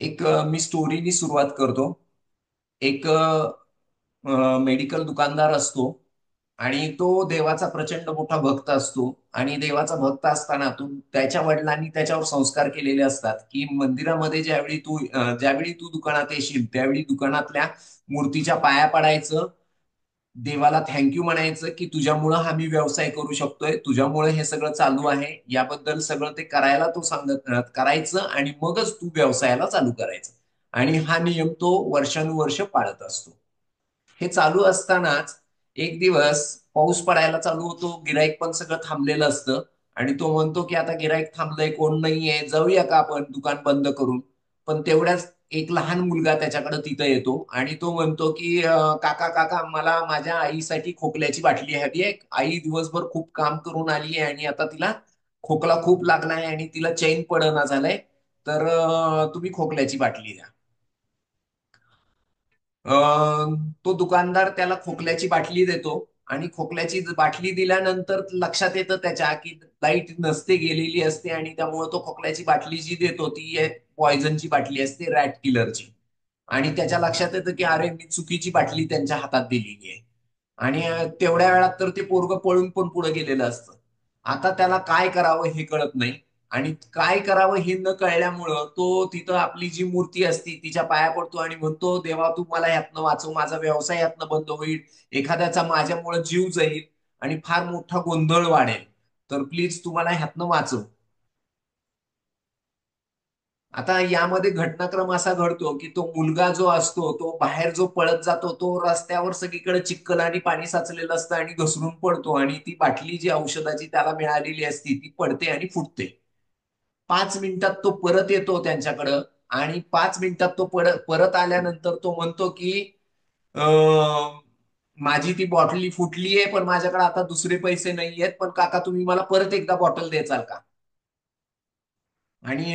मी स्टोरीनी सुरुवात करतो. एक मेडिकल दुकानदार असतो आणि तो देवाचा प्रचंड मोठा भक्त असतो. आणि देवाचा भक्त असताना त्याच्या वडिलांनी त्याच्यावर संस्कार केलेले असतात की मंदिरामध्ये ज्यावेळी तू दुकानात येशील त्यावेळी दुकानातल्या मूर्तीच्या पाया पडायचं, देवाला थँक्यू म्हणायचं की तुझ्यामुळं हा मी व्यवसाय करू शकतोय, तुझ्यामुळे हे सगळं चालू आहे, याबद्दल सगळं ते करायला तो करायचं आणि मगच तू व्यवसायाला चालू करायचं. आणि हा नियम तो वर्षानुवर्ष पाळत असतो. हे चालू असतानाच एक दिवस पाऊस पडायला चालू होतो, गिराईक पण सगळं थांबलेलं असतं. आणि तो म्हणतो की आता गिराईक थांबलंय, कोण नाहीये, जाऊया का आपण दुकान बंद करून. पण तेवढ्याच एक लहान मुलगा त्याच्याकडे तिथं येतो आणि तो म्हणतो की काका काका, मला माझ्या आईसाठी खोकल्याची बाटली हवी आहे. आई दिवसभर खूप काम करून आली आहे आणि आता तिला खोकला खूप लागलाय आणि तिला चैन पडना झालंय. तर तुम्ही खोकल्याची बाटली द्या. तो दुकानदार त्याला खोकल्याची बाटली देतो. आणि खोकल्याची बाटली दिल्यानंतर लक्षात येतं त्याच्या की लाईट नसते, गेलेली असते, आणि त्यामुळे तो खोकल्याची बाटली जी देतो ती पॉयझनची बाटली असते, रॅट किलरची. आणि त्याच्या लक्षात येतं की अरे, मी चुकीची बाटली त्यांच्या हातात दिलेली आहे. आणि तेवढ्या वेळात तर ते पोरग पळून पण पुढे गेलेलं असतं. आता त्याला काय करावं हे कळत नाही. आणि काय करावं हे न कळल्यामुळं तो तिथं आपली जी मूर्ती असती तिच्या पाया पडतो आणि म्हणतो, देवा तू मला ह्यातनं वाचव, माझा व्यवसाय ह्यातनं बंद होईल, एखाद्याचा माझ्यामुळे जीव जाईल आणि फार मोठा गोंधळ वाढेल, तर प्लीज तू मला ह्यातनं वाचव. आता यामध्ये घटनाक्रम असा घडतो की तो मुलगा जो असतो तो बाहेर जो पळत जातो, तो रस्त्यावर सगळीकडे चिखल आणि पाणी साचलेलं असतं आणि घसरून पडतो, आणि ती बाटली जी औषधाची त्याला मिळालेली असती ती पडते आणि फुटते. 5 मिनिटात तो परत येतो त्यांच्याकडं. आणि 5 मिनिटात तो परत आल्यानंतर तो म्हणतो की अं, माझी ती बॉटली फुटली आहे, पण माझ्याकडे आता दुसरे पैसे नाही आहेत, पण काका तुम्ही मला परत एकदा बॉटल द्याचाल का? आणि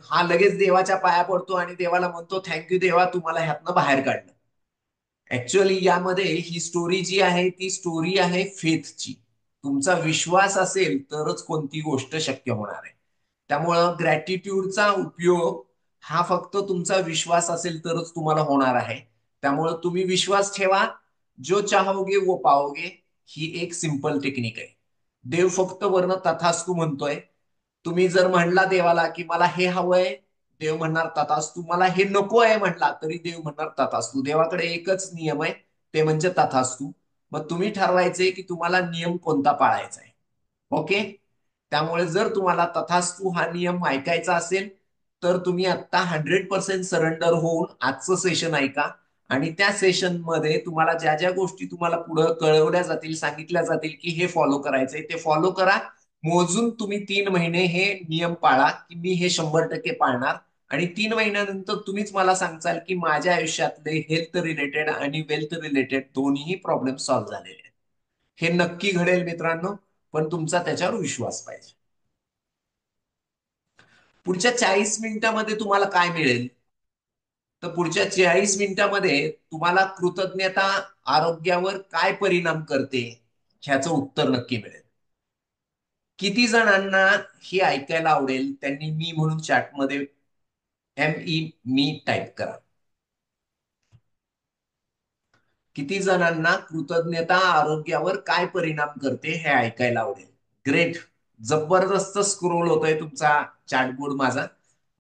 हा लगेच देवाच्या पाया पडतो आणि देवाला म्हणतो, थँक्यू देवा, तू मला ह्यातनं बाहेर काढलं. ऍक्च्युअली यामध्ये ही स्टोरी जी आहे ती स्टोरी आहे फेथची. तुमचा विश्वास असेल तरच कोणती गोष्ट शक्य होणार आहे. त्यामुळं ग्रॅटिट्यूडचा उपयोग हा फक्त तुमचा विश्वास असेल तरच तुम्हाला होणार आहे. त्यामुळं तुम्ही विश्वास ठेवा. जो चाहोगे वो पाओगे. ही एक सिंपल टेक्निक आहे. देव फक्त वर्ण तथास्तु म्हणतोय. तुम्ही जर म्हणला देवाला की मला हे हवंय, देव म्हणणार तथास्तू. मला हे नको आहे म्हटला तरी देव म्हणणार तथास्तू. देवाकडे एकच नियम आहे, ते म्हणजे तथास्तू. मग तुम्ही ठरवायचे की तुम्हाला नियम कोणता पाळायचा आहे. ओके. त्यामुळे जर तुम्हाला तथास्तू हा नियम ऐकायचा असेल तर तुम्ही आता 100% सरेंडर होऊन आजचं सेशन ऐका. आणि त्या सेशन मध्ये तुम्हाला ज्या ज्या गोष्टी तुम्हाला पुढे कळवल्या जातील, सांगितल्या जातील की हे फॉलो करायचंय, ते फॉलो करा. मोजून तुम्ही 3 महिने हे नियम पाळा की मी हे 100% पाळणार. आणि 3 महिन्यानंतर तुम्हीच मला सांगचाल की माझ्या आयुष्यातले हेल्थ रिलेटेड आणि वेल्थ रिलेटेड दोन्ही प्रॉब्लेम सॉल्व्ह झालेले आहेत. हे नक्की घडेल मित्रांनो. पण तुमचा त्याच्यावर विश्वास पाहिजे. पुढच्या 40 मिनिटामध्ये तुम्हाला काय मिळेल? तर पुढच्या 40 मिनिटामध्ये तुम्हाला कृतज्ञता आरोग्यावर काय परिणाम करते ह्याचं उत्तर नक्की मिळेल. किती जणांना हे ऐकायला आवडेल त्यांनी मी म्हणून चॅटमध्ये मी टाईप करा. किती जणांना कृतज्ञता आरोग्यावर काय परिणाम करते हे ऐकायला आवडेल? ग्रेट. जबरदस्त स्क्रोल होतोय तुमचा चॅटबोर्ड माझा.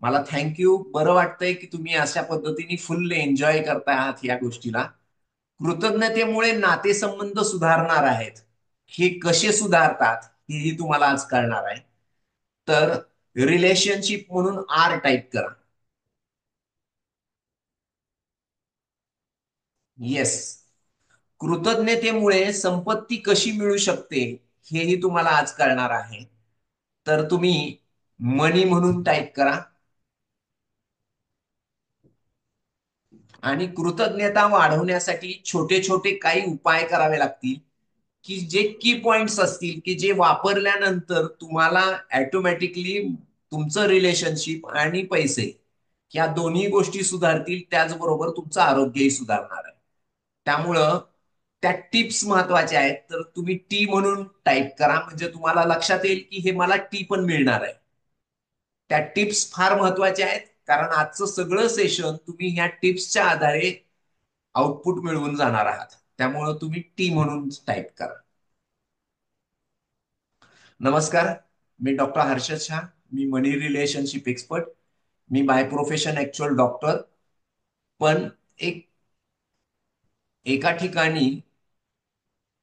मला थँक्यू. बरं वाटतंय की तुम्ही अशा पद्धतीने फुल एन्जॉय करताय आहात या गोष्टीला. कृतज्ञतेमुळे नातेसंबंध सुधारणार आहेत. हे कसे सुधारतात हेही तुम्हाला आज कळणार आहे. तर रिलेशनशिप म्हणून टाईप करा. येस. कृतज्ञतेमुळे संपत्ती कशी मिळू शकते हेही तुम्हाला आज कळणार आहे. तर तुम्ही मनी म्हणून टाईप करा. आणि कृतज्ञता वाढवण्यासाठी छोटे छोटे काही उपाय करावे लागतील की जे की पॉइंट्स असतील की जे वापरल्यानंतर तुम्हाला ऑटोमॅटिकली तुमचं रिलेशनशिप आणि पैसे या दोन्ही गोष्टी सुधारतील, त्याचबरोबर तुमचं आरोग्यही सुधारणार आहे. त्यामुळं त्या टिप्स महत्वाच्या आहेत. तर तुम्ही टी म्हणून टाईप करा, म्हणजे तुम्हाला लक्षात येईल की हे मला टी पण मिळणार आहे. त्या टिप्स फार महत्वाच्या आहेत. कारण आजचं सगळं सेशन तुम्ही ह्या टिप्सच्या आधारे आउटपुट मिळवून जाणार आहात. त्यामुळं तुम्ही टी म्हणून टाईप करा. नमस्कार, मी डॉक्टर हर्षद शाह. मी मनी रिलेशनशिप एक्सपर्ट. मी बाय प्रोफेशन ऍक्च्युअल डॉक्टर. पण एक एका ठिकाणी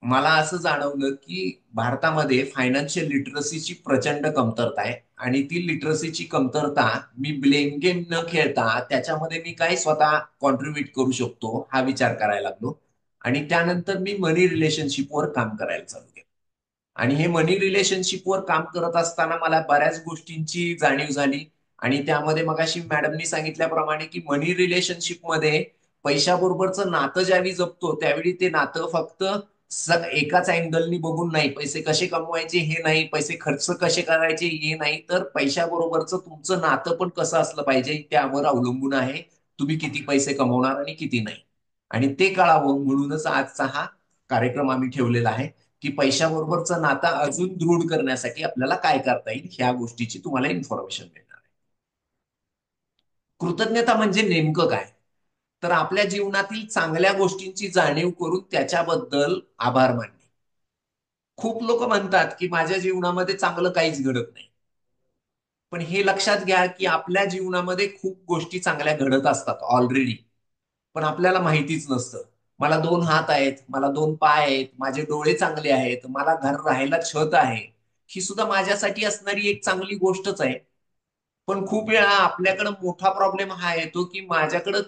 मला असं जाणवलं की भारतामध्ये फायनान्शियल लिटरसीची प्रचंड कमतरता आहे. आणि ती लिटरसीची कमतरता मी ब्लेम गेम न खेळता त्याच्यामध्ये मी काय स्वतः कॉन्ट्रीब्युट करू शकतो हा विचार करायला लागलो. आणि त्यानंतर मी मनी रिलेशनशिपवर काम करायला चालू केलं. आणि हे मनी रिलेशनशिपवर काम करत असताना मला बऱ्याच गोष्टींची जाणीव झाली. आणि त्यामध्ये मगाशी मॅडमनी सांगितल्याप्रमाणे की मनी रिलेशनशिपमध्ये पैशाबरोबरचं नातं ज्यावेळी जपतो त्यावेळी ते नातं फक्त एकाच अँगलनी बघून नाही, पैसे कसे कमवायचे हे नाही, पैसे खर्च कसे करायचे हे नाही, तर पैशाबरोबरचं तुमचं नातं पण कसं असलं पाहिजे त्यावर अवलंबून आहे तुम्ही किती पैसे कमवणार आणि किती नाही. आणि ते कळावं म्हणूनच आजचा हा कार्यक्रम आम्ही ठेवलेला आहे की पैशाबरोबरचं नातं अजून दृढ करण्यासाठी आपल्याला काय करता येईल ह्या गोष्टीची तुम्हाला इन्फॉर्मेशन मिळणार आहे. कृतज्ञता म्हणजे नेमकं काय? तर आपल्या जीवनातील चांगल्या गोष्टींची जाणीव करून त्याच्याबद्दल आभार मानणे. खूप लोक म्हणतात की माझ्या जीवनामध्ये चांगलं काहीच घडत नाही. पण हे लक्षात घ्या की आपल्या जीवनामध्ये खूप गोष्टी चांगल्या घडत असतात ऑलरेडी. पण आपल्याला माहितीच नसतं. मला 2 हात आहेत, मला 2 पाय आहेत, माझे डोळे चांगले आहेत, मला घर राहायला छत आहे. ही सुद्धा माझ्यासाठी असणारी एक चांगली गोष्टच आहे. पण खूप वेळा आपल्याकडे मोठा प्रॉब्लेम हा येतो की माझ्याकडे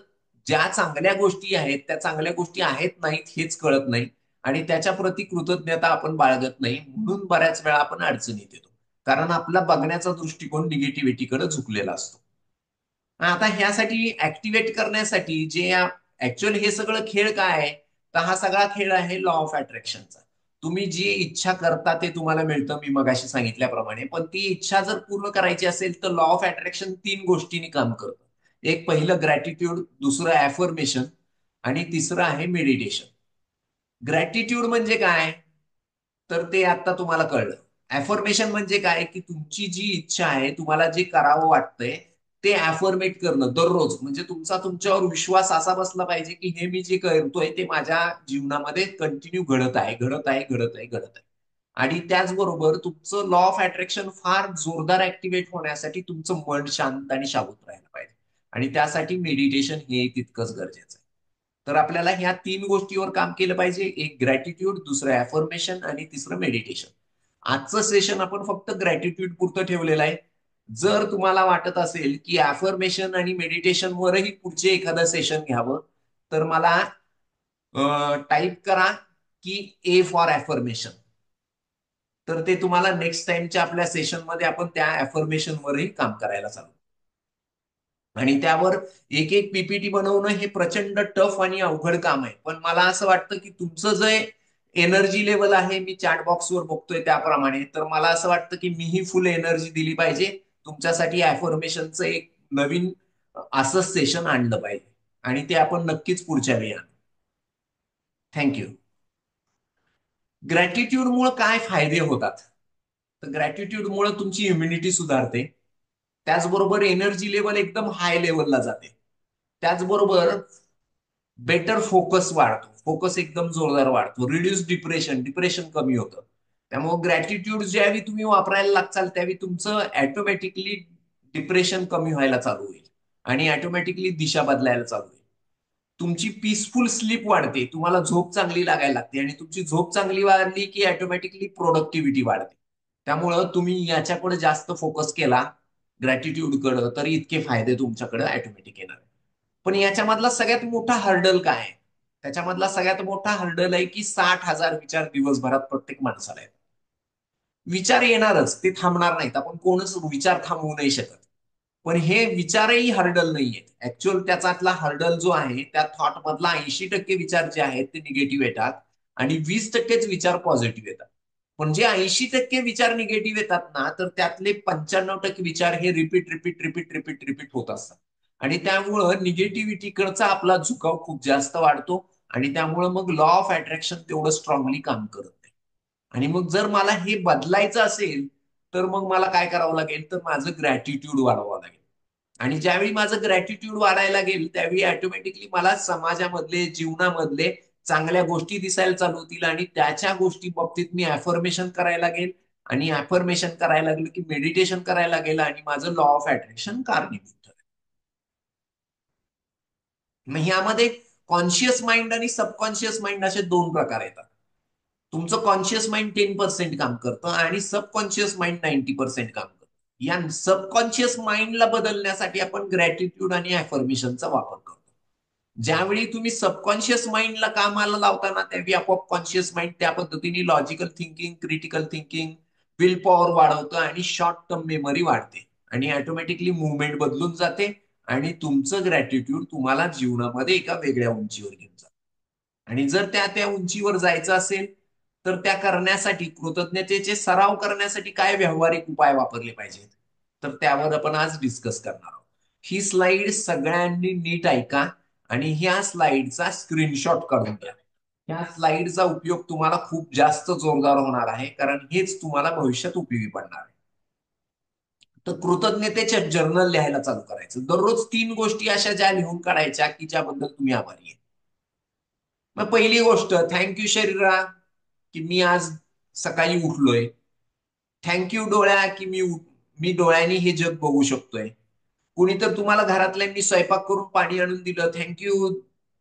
ज्या चांगल्या गोष्टी आहेत त्या चांगल्या गोष्टी आहेत नाहीत हेच कळत नाही. आणि त्याच्या प्रती कृतज्ञता आपण बाळगत नाही म्हणून बऱ्याच वेळा आपण अडचणीत येतो. कारण आपला बघण्याचा दृष्टिकोन निगेटिव्हिटीकडे झुकलेला असतो. आता ह्यासाठी ऍक्टिव्हेट करण्यासाठी जे ऍक्च्युअली हे सगळं खेळ काय आहे, तर हा सगळा खेळ आहे लॉ ऑफ अट्रॅक्शनचा. तुम्ही जी इच्छा करता ते तुम्हाला मिळतं मी मगाशी सांगितल्याप्रमाणे. पण ती इच्छा जर पूर्ण करायची असेल तर लॉ ऑफ अट्रॅक्शन 3 गोष्टींनी काम करतं. एक पहिलं ग्रॅटिट्यूड, दुसरं ऍफर्मेशन आणि तिसरं आहे मेडिटेशन. ग्रॅटिट्यूड म्हणजे काय? तर ते आता तुम्हाला कळलं. अफर्मेशन म्हणजे काय की तुमची जी इच्छा आहे तुम्हाला जे करावं वाटतंय ते अफर्मेट करणं दररोज. म्हणजे तुमचा तुमच्यावर विश्वास असा बसला पाहिजे की हे मी जे करतोय ते माझ्या जीवनामध्ये कंटिन्यू घडत आहे, घडत आहे, घडत आहे, घडत आहे. आणि त्याचबरोबर तुमचं लॉ ऑफ अट्रॅक्शन फार जोरदार ऍक्टिव्हेट होण्यासाठी तुमचं मन शांत आणि शाबूत राहायला पाहिजे. आणि त्यासाठी मेडिटेशन हे तितकंच गरजेचं आहे. तर आपल्याला ह्या 3 गोष्टीवर काम केलं पाहिजे. एक ग्रॅटिट्यूड, दुसरं अफर्मेशन आणि तिसरं मेडिटेशन. आजचं सेशन आपण फक्त ग्रॅटिट्यूड पुरतं ठेवलेलं आहे. जर तुम्हाला वाटत असेल की अफर्मेशन आणि मेडिटेशन वरही पुढचे एखादं सेशन घ्यावं तर मला टाईप करा की ए फॉर अफर्मेशन. तर ते तुम्हाला नेक्स्ट टाइमच्या आपल्या सेशनमध्ये आपण त्या अफर्मेशन वरही काम करायला चालू. आणि त्यावर एक एक पीपीटी बनवणं हे प्रचंड टफ आणि अवघड काम आहे. पण मला असं वाटतं की तुमचं जे एनर्जी लेवल आहे मी चॅट बॉक्सवर बघतोय त्याप्रमाणे, तर मला असं वाटतं की मीही फुल एनर्जी दिली पाहिजे तुमच्यासाठी अफर्मेशनचं एक नवीन असं सेशन आणलं पाहिजे. आणि ते आपण नक्कीच पुढच्या वेळी आणू. थँक्यू. ग्रॅटिट्यूडमुळे काय फायदे होतात? तर ग्रॅटिट्यूडमुळे तुमची इम्युनिटी सुधारते. त्याचबरोबर एनर्जी लेवल एकदम हाय लेवलला जाते. त्याचबरोबर बेटर फोकस वाढतो, फोकस एकदम जोरदार वाढतो. रिड्यूस डिप्रेशन, डिप्रेशन कमी होतं. त्यामुळे ग्रॅटिट्यूड ज्यावेळी तुम्ही वापरायला लागचाल त्यावेळी तुमचं ऑटोमॅटिकली डिप्रेशन कमी व्हायला चालू होईल. आणि ऑटोमॅटिकली दिशा बदलायला चालू होईल. तुमची पीसफुल स्लीप वाढते, तुम्हाला झोप चांगली लागायला लागते. आणि तुमची झोप चांगली वाढली की ऑटोमॅटिकली प्रोडक्टिव्हिटी वाढते. त्यामुळं तुम्ही याच्याकडे जास्त फोकस केला ग्रॅटिट्यूडकडे तर इतके फायदे तुमच्याकडे ऑटोमॅटिक येणार. पण याच्यामधला सगळ्यात मोठा हर्डल काय आहे? त्याच्यामधला सगळ्यात मोठा हर्डल आहे की 60,000 विचार दिवसभरात प्रत्येक माणसाला आहेत. विचार येणारच, ते थांबणार नाहीत. आपण कोणच विचार थांबवू नाही शकत. पण हे विचारही हर्डल नाहीयेत. ऍक्च्युअल त्याच्यातला हर्डल जो आहे त्या थॉट मधला 80% विचार जे आहेत ते निगेटिव्ह येतात आणि 20%च विचार पॉझिटिव्ह येतात. पण जे 80% विचार निगेटिव्ह येतात ना तर त्यातले 95% विचार हे repeat repeat repeat repeat repeat होत असतात. आणि त्यामुळं निगेटिव्हिटीकडचा आपला झुकाव खूप जास्त वाढतो. आणि त्यामुळं मग लॉ ऑफ अट्रॅक्शन तेवढं स्ट्रॉंगली काम करत नाही. आणि मग जर मला हे बदलायचं असेल तर मग मला काय करावं लागेल तर माझं ग्रॅटिट्यूड वाढवावं लागेल. आणि ज्यावेळी माझं ग्रॅटिट्यूड वाढायला गेल त्यावेळी ऑटोमॅटिकली मला समाजामधले जीवनामधले चांगल्या गोष्टी दिसायला चालू होतील आणि त्याच्या गोष्टी बाबतीत मी अफर्मेशन करायला लागेल आणि अफर्मेशन करायला लागलं की मेडिटेशन करायला लागेल आणि माझं लॉ ऑफ अट्रॅक्शन कारणीभूत ठरेल. मग ह्यामध्ये कॉन्शियस माइंड आणि सबकॉन्शियस माइंड असे दोन प्रकार येतात. तुमचं कॉन्शियस माइंड 10% काम करतं आणि सबकॉन्शियस माइंड 90% काम करतं. या सबकॉन्शियस माइंडला बदलण्यासाठी आपण ग्रॅटिट्यूड आणि अफर्मेशनचा वापर करतो. ज्यावेळी तुम्ही सबकॉन्शियस माइंडला कामाला लावताना त्यावेळी आपोआप कॉन्शियस माइंड त्या पद्धतीने logical thinking, critical thinking, will power वाढवतं आणि शॉर्ट टर्म मेमरी वाढते आणि ऑटोमॅटिकली मुवमेंट बदलून जाते आणि तुमचं ग्रॅटिट्यूड तुम्हाला जीवनामध्ये एका वेगळ्या उंचीवर घेऊन जातं. आणि जर त्या त्या उंचीवर जायचं असेल तर त्या करण्यासाठी कृतज्ञतेचे सराव करण्यासाठी काय व्यावहारिक उपाय वापरले पाहिजेत, तर त्यावर आपण आज डिस्कस करणार आहोत. ही स्लाइड सगळ्यांनी नीट ऐका आणि ह्या स्लाइडचा स्क्रीनशॉट काढून घ्या. ह्या स्लाइडचा उपयोग तुम्हाला खूप जास्त जोरदार होणार आहे कारण हेच तुम्हाला भविष्यात उपयोगी पडणार आहे. तर कृतज्ञतेचे जर्नल लिहायला चालू करायचं. दररोज 3 गोष्टी अशा ज्या लिहून काढायच्या की ज्याबद्दल तुम्ही आभारी आहे. मग पहिली गोष्ट, थँक्यू शरीरा की मी आज सकाळी उठलोय. थँक्यू डोळ्या की मी डोळ्यांनी हे जग बघू शकतोय. कुणी तर तुम्हाला घरातल्यांनी स्वयंपाक करून पाणी आणून दिलं, थँक्यू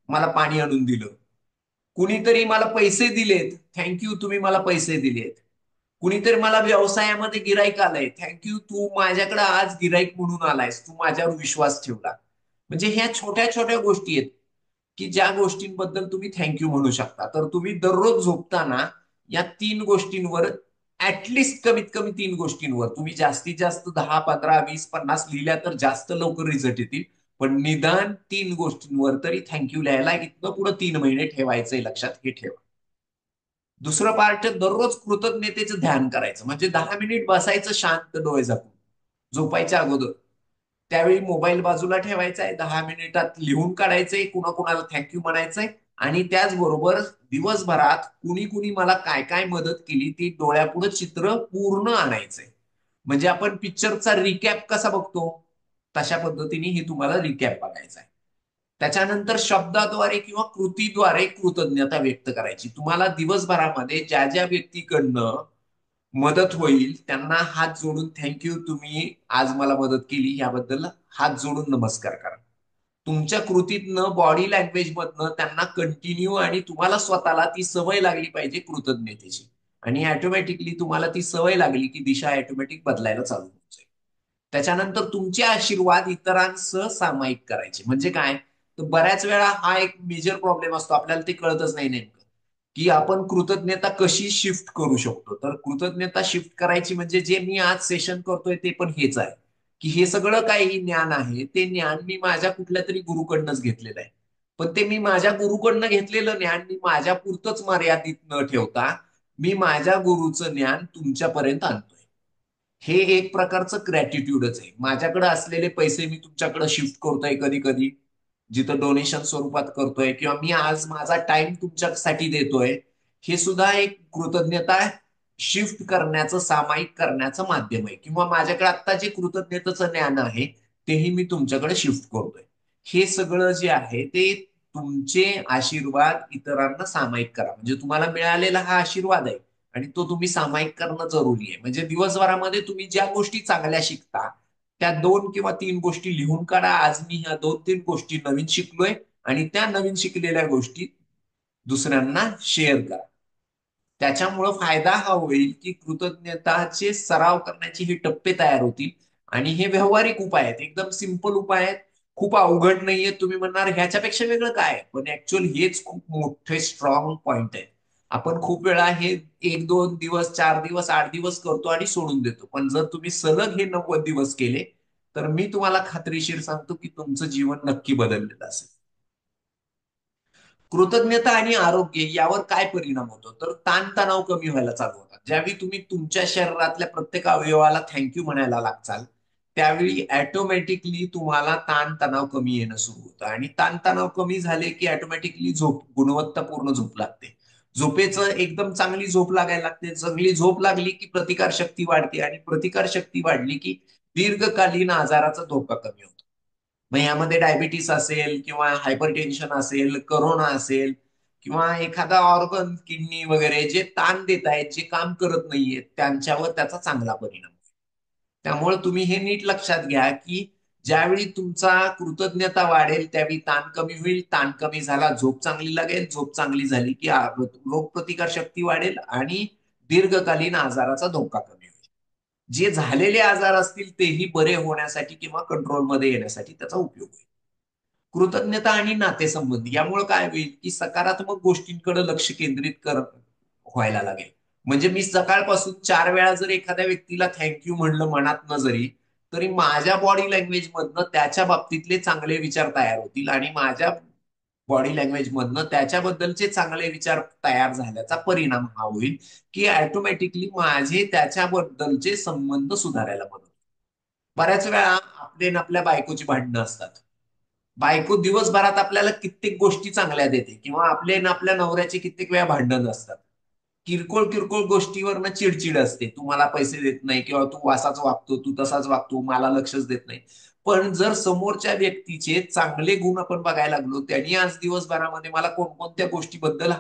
मला पाणी आणून दिलं. कुणीतरी मला पैसे दिलेत, थँक्यू तुम्ही मला पैसे दिलेत. कुणीतरी मला व्यवसायामध्ये गिराईक आलंय, थँक्यू तू माझ्याकडे आज गिराईक म्हणून आलायस, तू माझ्यावर विश्वास ठेवला. म्हणजे ह्या छोट्या छोट्या गोष्टी आहेत की ज्या गोष्टींबद्दल तुम्ही थँक्यू म्हणू शकता. तर तुम्ही दररोज झोपताना या 3 गोष्टींवर, ऍटलिस्ट कमीत कमी 3 गोष्टींवर, तुम्ही जास्तीत जास्त 10, 15, 20, 50 लिहिल्या तर जास्त लवकर रिझल्ट येतील. पण निदान 3 गोष्टींवर तरी थँक्यू लिहायला इथनं पुढे 3 महिने ठेवायचंय, लक्षात हे ठेवा. दुसरं पार्ट, दररोज कृतज्ञतेचं ध्यान करायचं. म्हणजे 10 मिनिट बसायचं शांत डोळे झाकून झोपायच्या अगोदर. त्यावेळी मोबाईल बाजूला ठेवायचा आहे, 10 मिनिटात लिहून काढायचंय, कुणा कुणाला थँक्यू म्हणायचंय आणि त्याचबरोबर दिवसभरात कुणी कुणी मला काय काय मदत केली ती डोळ्यापुढे चित्र पूर्ण आणायचंय. म्हणजे आपण पिक्चरचा रिकॅप कसा बघतो तशा पद्धतीने हे तुम्हाला रिकॅप बघायचा आहे. त्याच्यानंतर शब्दाद्वारे किंवा कृतीद्वारे कृतज्ञता व्यक्त करायची. तुम्हाला दिवसभरामध्ये ज्या ज्या व्यक्तीकडनं मदत होईल त्यांना हात जोडून थँक्यू तुम्ही आज मला मदत केली याबद्दल हात जोडून नमस्कार करा. तुमच्या कृतीतनं, बॉडी लँग्वेज मधनं त्यांना कंटिन्यू आणि तुम्हाला स्वतःला ती सवय लागली पाहिजे कृतज्ञतेची. आणि ऑटोमॅटिकली तुम्हाला ती सवय लागली की दिशा ऑटोमॅटिक बदलायला चालू होऊन जाईल. त्याच्यानंतर तुमचे आशीर्वाद इतरांसह सामायिक करायचे. म्हणजे काय, तर बऱ्याच वेळा हा एक मेजर प्रॉब्लेम असतो, आपल्याला ते कळतच नाही नेमकं की आपण कृतज्ञता कशी शिफ्ट करू शकतो. तर कृतज्ञता शिफ्ट करायची म्हणजे जे मी आज सेशन करतोय ते पण हेच आहे की हे सगळं काही ज्ञान आहे ते ज्ञान मी माझ्या कुठल्या तरी गुरुकडनंच घेतलेलं आहे. पण ते मी माझ्या गुरुकडनं घेतलेलं ज्ञान मी माझ्या पुरतच मर्यादित न ठेवता मी माझ्या गुरुचं ज्ञान तुमच्यापर्यंत आणतोय. हे एक प्रकारचं ग्रॅटिट्यूडच आहे. माझ्याकडे असलेले पैसे मी तुमच्याकडे शिफ्ट करतोय कधी कधी, जिथं डोनेशन स्वरूपात करतोय, किंवा मी आज माझा टाइम तुमच्यासाठी देतोय. हे सुद्धा एक कृतज्ञता शिफ्ट करण्याचं, सामायिक करण्याचं माध्यम आहे. किंवा माझ्याकडे आता जे कृतज्ञतेचं ज्ञान आहे तेही मी तुमच्याकडे शिफ्ट करतोय. हे सगळं जे आहे ते तुमचे आशीर्वाद इतरांना सामायिक करा. म्हणजे तुम्हाला मिळालेला हा आशीर्वाद आहे आणि तो तुम्ही सामायिक करणं जरुरी आहे. म्हणजे दिवसभरामध्ये तुम्ही ज्या गोष्टी चांगल्या शिकता त्या 2 किंवा 3 गोष्टी लिहून काढा. आज मी ह्या 2-3 गोष्टी नवीन शिकलोय आणि त्या नवीन शिकलेल्या गोष्टी दुसऱ्यांना शेअर करा. त्याच्यामुळं फायदा हा होईल की कृतज्ञताचे सराव करण्याचे हे टप्पे तयार होतील. आणि हे व्यावहारिक उपाय आहेत, एकदम सिंपल उपाय आहेत, खूप अवघड नाहीये. तुम्ही म्हणणार ह्याच्यापेक्षा वेगळं काय, पण ऍक्च्युअली हेच खूप मोठे स्ट्रॉंग पॉइंट आहेत. आपण खूप वेळा हे 1-2 दिवस, 4 दिवस, 8 दिवस करतो आणि सोडून देतो. पण जर तुम्ही सलग हे 90 दिवस केले तर मी तुम्हाला खात्रीशीर सांगतो की तुमचं जीवन नक्की बदललेलं असेल. कृतज्ञता आणि आरोग्य यावर काय परिणाम होतो, तर ताणतणाव कमी व्हायला चालू होतात. ज्यावेळी तुम्ही तुमच्या शरीरातल्या प्रत्येक अवयवाला थँक्यू म्हणायला लागचाल त्यावेळी ऑटोमॅटिकली तुम्हाला ताणतणाव कमी येणं सुरू होतं. आणि ताणतणाव कमी झाले की ऑटोमॅटिकली झोप, गुणवत्तापूर्ण झोप लागते. झोपेचं एकदम चांगली झोप लागायला लागते. चांगली झोप लागली की प्रतिकार शक्ती वाढते आणि प्रतिकार शक्ती वाढली की दीर्घकालीन आजाराचा धोका कमी होतो. मग यामध्ये डायबिटीस असेल किंवा हायपरटेन्शन असेल, करोना असेल किंवा एखादा ऑर्गन, किडनी वगैरे जे ताण देत आहेत, जे काम करत नाहीयेत, त्यांच्यावर त्याचा चांगला परिणाम होईल. त्यामुळे तुम्ही हे नीट लक्षात घ्या की ज्यावेळी तुमचा कृतज्ञता वाढेल त्यावेळी ताण कमी होईल, ताण कमी झाला झोप चांगली लागेल, झोप चांगली झाली की रोगप्रतिकार शक्ती वाढेल आणि दीर्घकालीन आजाराचा धोका कमी होईल. जे झालेले आजार असतील तेही बरे होण्यासाठी किंवा कंट्रोलमध्ये येण्यासाठी त्याचा उपयोग होईल. कृतज्ञता आणि नातेसंबंध यामुळे काय होईल की सकारात्मक गोष्टींकडे लक्ष केंद्रित व्हायला लागेल. म्हणजे मी सकाळपासून 4 वेळा जर एखाद्या व्यक्तीला थँक्यू म्हणलं मनात न जरी, तरी माझ्या बॉडी लँग्वेज मधनं त्याच्या बाबतीतले चांगले विचार तयार होतील आणि माझ्या बॉडी लँग्वेज मधनं त्याच्याबद्दलचे चांगले विचार तयार झाल्याचा परिणाम हा होईल की ऑटोमॅटिकली माझे त्याच्याबद्दलचे संबंध सुधारायला मदत होईल. बऱ्याच वेळा आपले न आपल्या बायकोची भांडणं असतात. बायको दिवसभरात आपल्याला कित्येक गोष्टी चांगल्या देते किंवा आपले ना आपल्या नवऱ्याचे कित्येक वेळा भांडण असतात. किरकोळ किरकोळ गोष्टीवरनं चिडचिड असते. तू मला पैसे देत नाही किंवा तू असाच वागतो, तू तसाच वागतो, मला लक्षच देत नाही. पण जर समोरच्या व्यक्तीचे चांगले गुण आपण बघायला लागलो, त्यांनी आज दिवसभरामध्ये मला कोणकोणत्या गोष्टीबद्दल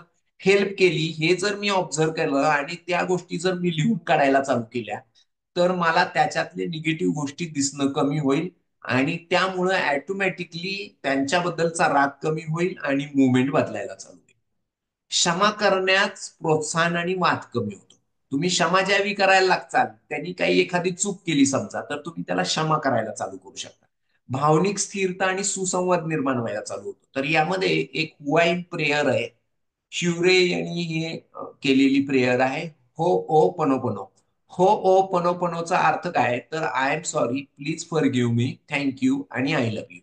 हेल्प केली हे जर मी ऑब्झर्व केलं आणि त्या गोष्टी जर मी लिहून काढायला चालू केल्या, तर मला त्याच्यातले निगेटिव्ह गोष्टी दिसणं कमी होईल आणि त्यामुळे ऑटोमॅटिकली त्यांच्याबद्दलचा राग कमी होईल आणि मुवमेंट बदलायला चालू होईल. क्षमा करण्यास प्रोत्साहन आणि वाद कमी होतो. तुम्ही क्षमा ज्यावेळी करायला लागचाल, त्यांनी काही एखादी चूक केली समजा, तर तुम्ही त्याला क्षमा करायला चालू करू शकता. भावनिक स्थिरता आणि सुसंवाद निर्माण व्हायला चालू होतो. तर यामध्ये एक वाईन प्रेयर आहे. शिवरे यांनी हे केलेली प्रेयर आहे. हो ओ पनो. हो ओ पनोचा अर्थ काय तर I am sorry, please forgive me, thank you आणि आय लव्ह यू.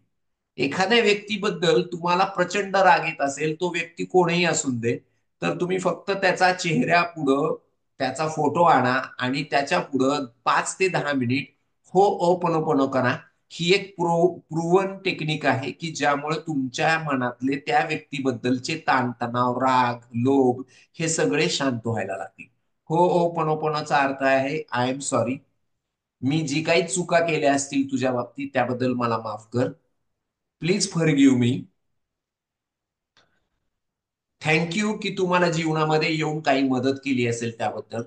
एखाद्या व्यक्तीबद्दल तुम्हाला प्रचंड राग येत असेल, तो व्यक्ती कोणीही असून दे, तर तुम्ही फक्त त्याचा चेहऱ्या पुढं त्याचा फोटो आणा आणि त्याच्या पुढं 5 ते 10 मिनिट हो ओ करा. ही एक प्रूव्हन टेक्निक आहे की ज्यामुळे तुमच्या मनातले त्या व्यक्तीबद्दलचे ताणतणाव, राग, लोभ हे सगळे शांत व्हायला लागतील. हो ओ पनोपनोचा अर्थ आहे आय एम सॉरी, मी जी काही चुका केल्या असतील तुझ्या बाबतीत त्याबद्दल मला माफ कर. प्लीज फॉरगिव्ह मी, थँक्यू की तू मला जीवनामध्ये येऊन काही मदत केली असेल त्याबद्दल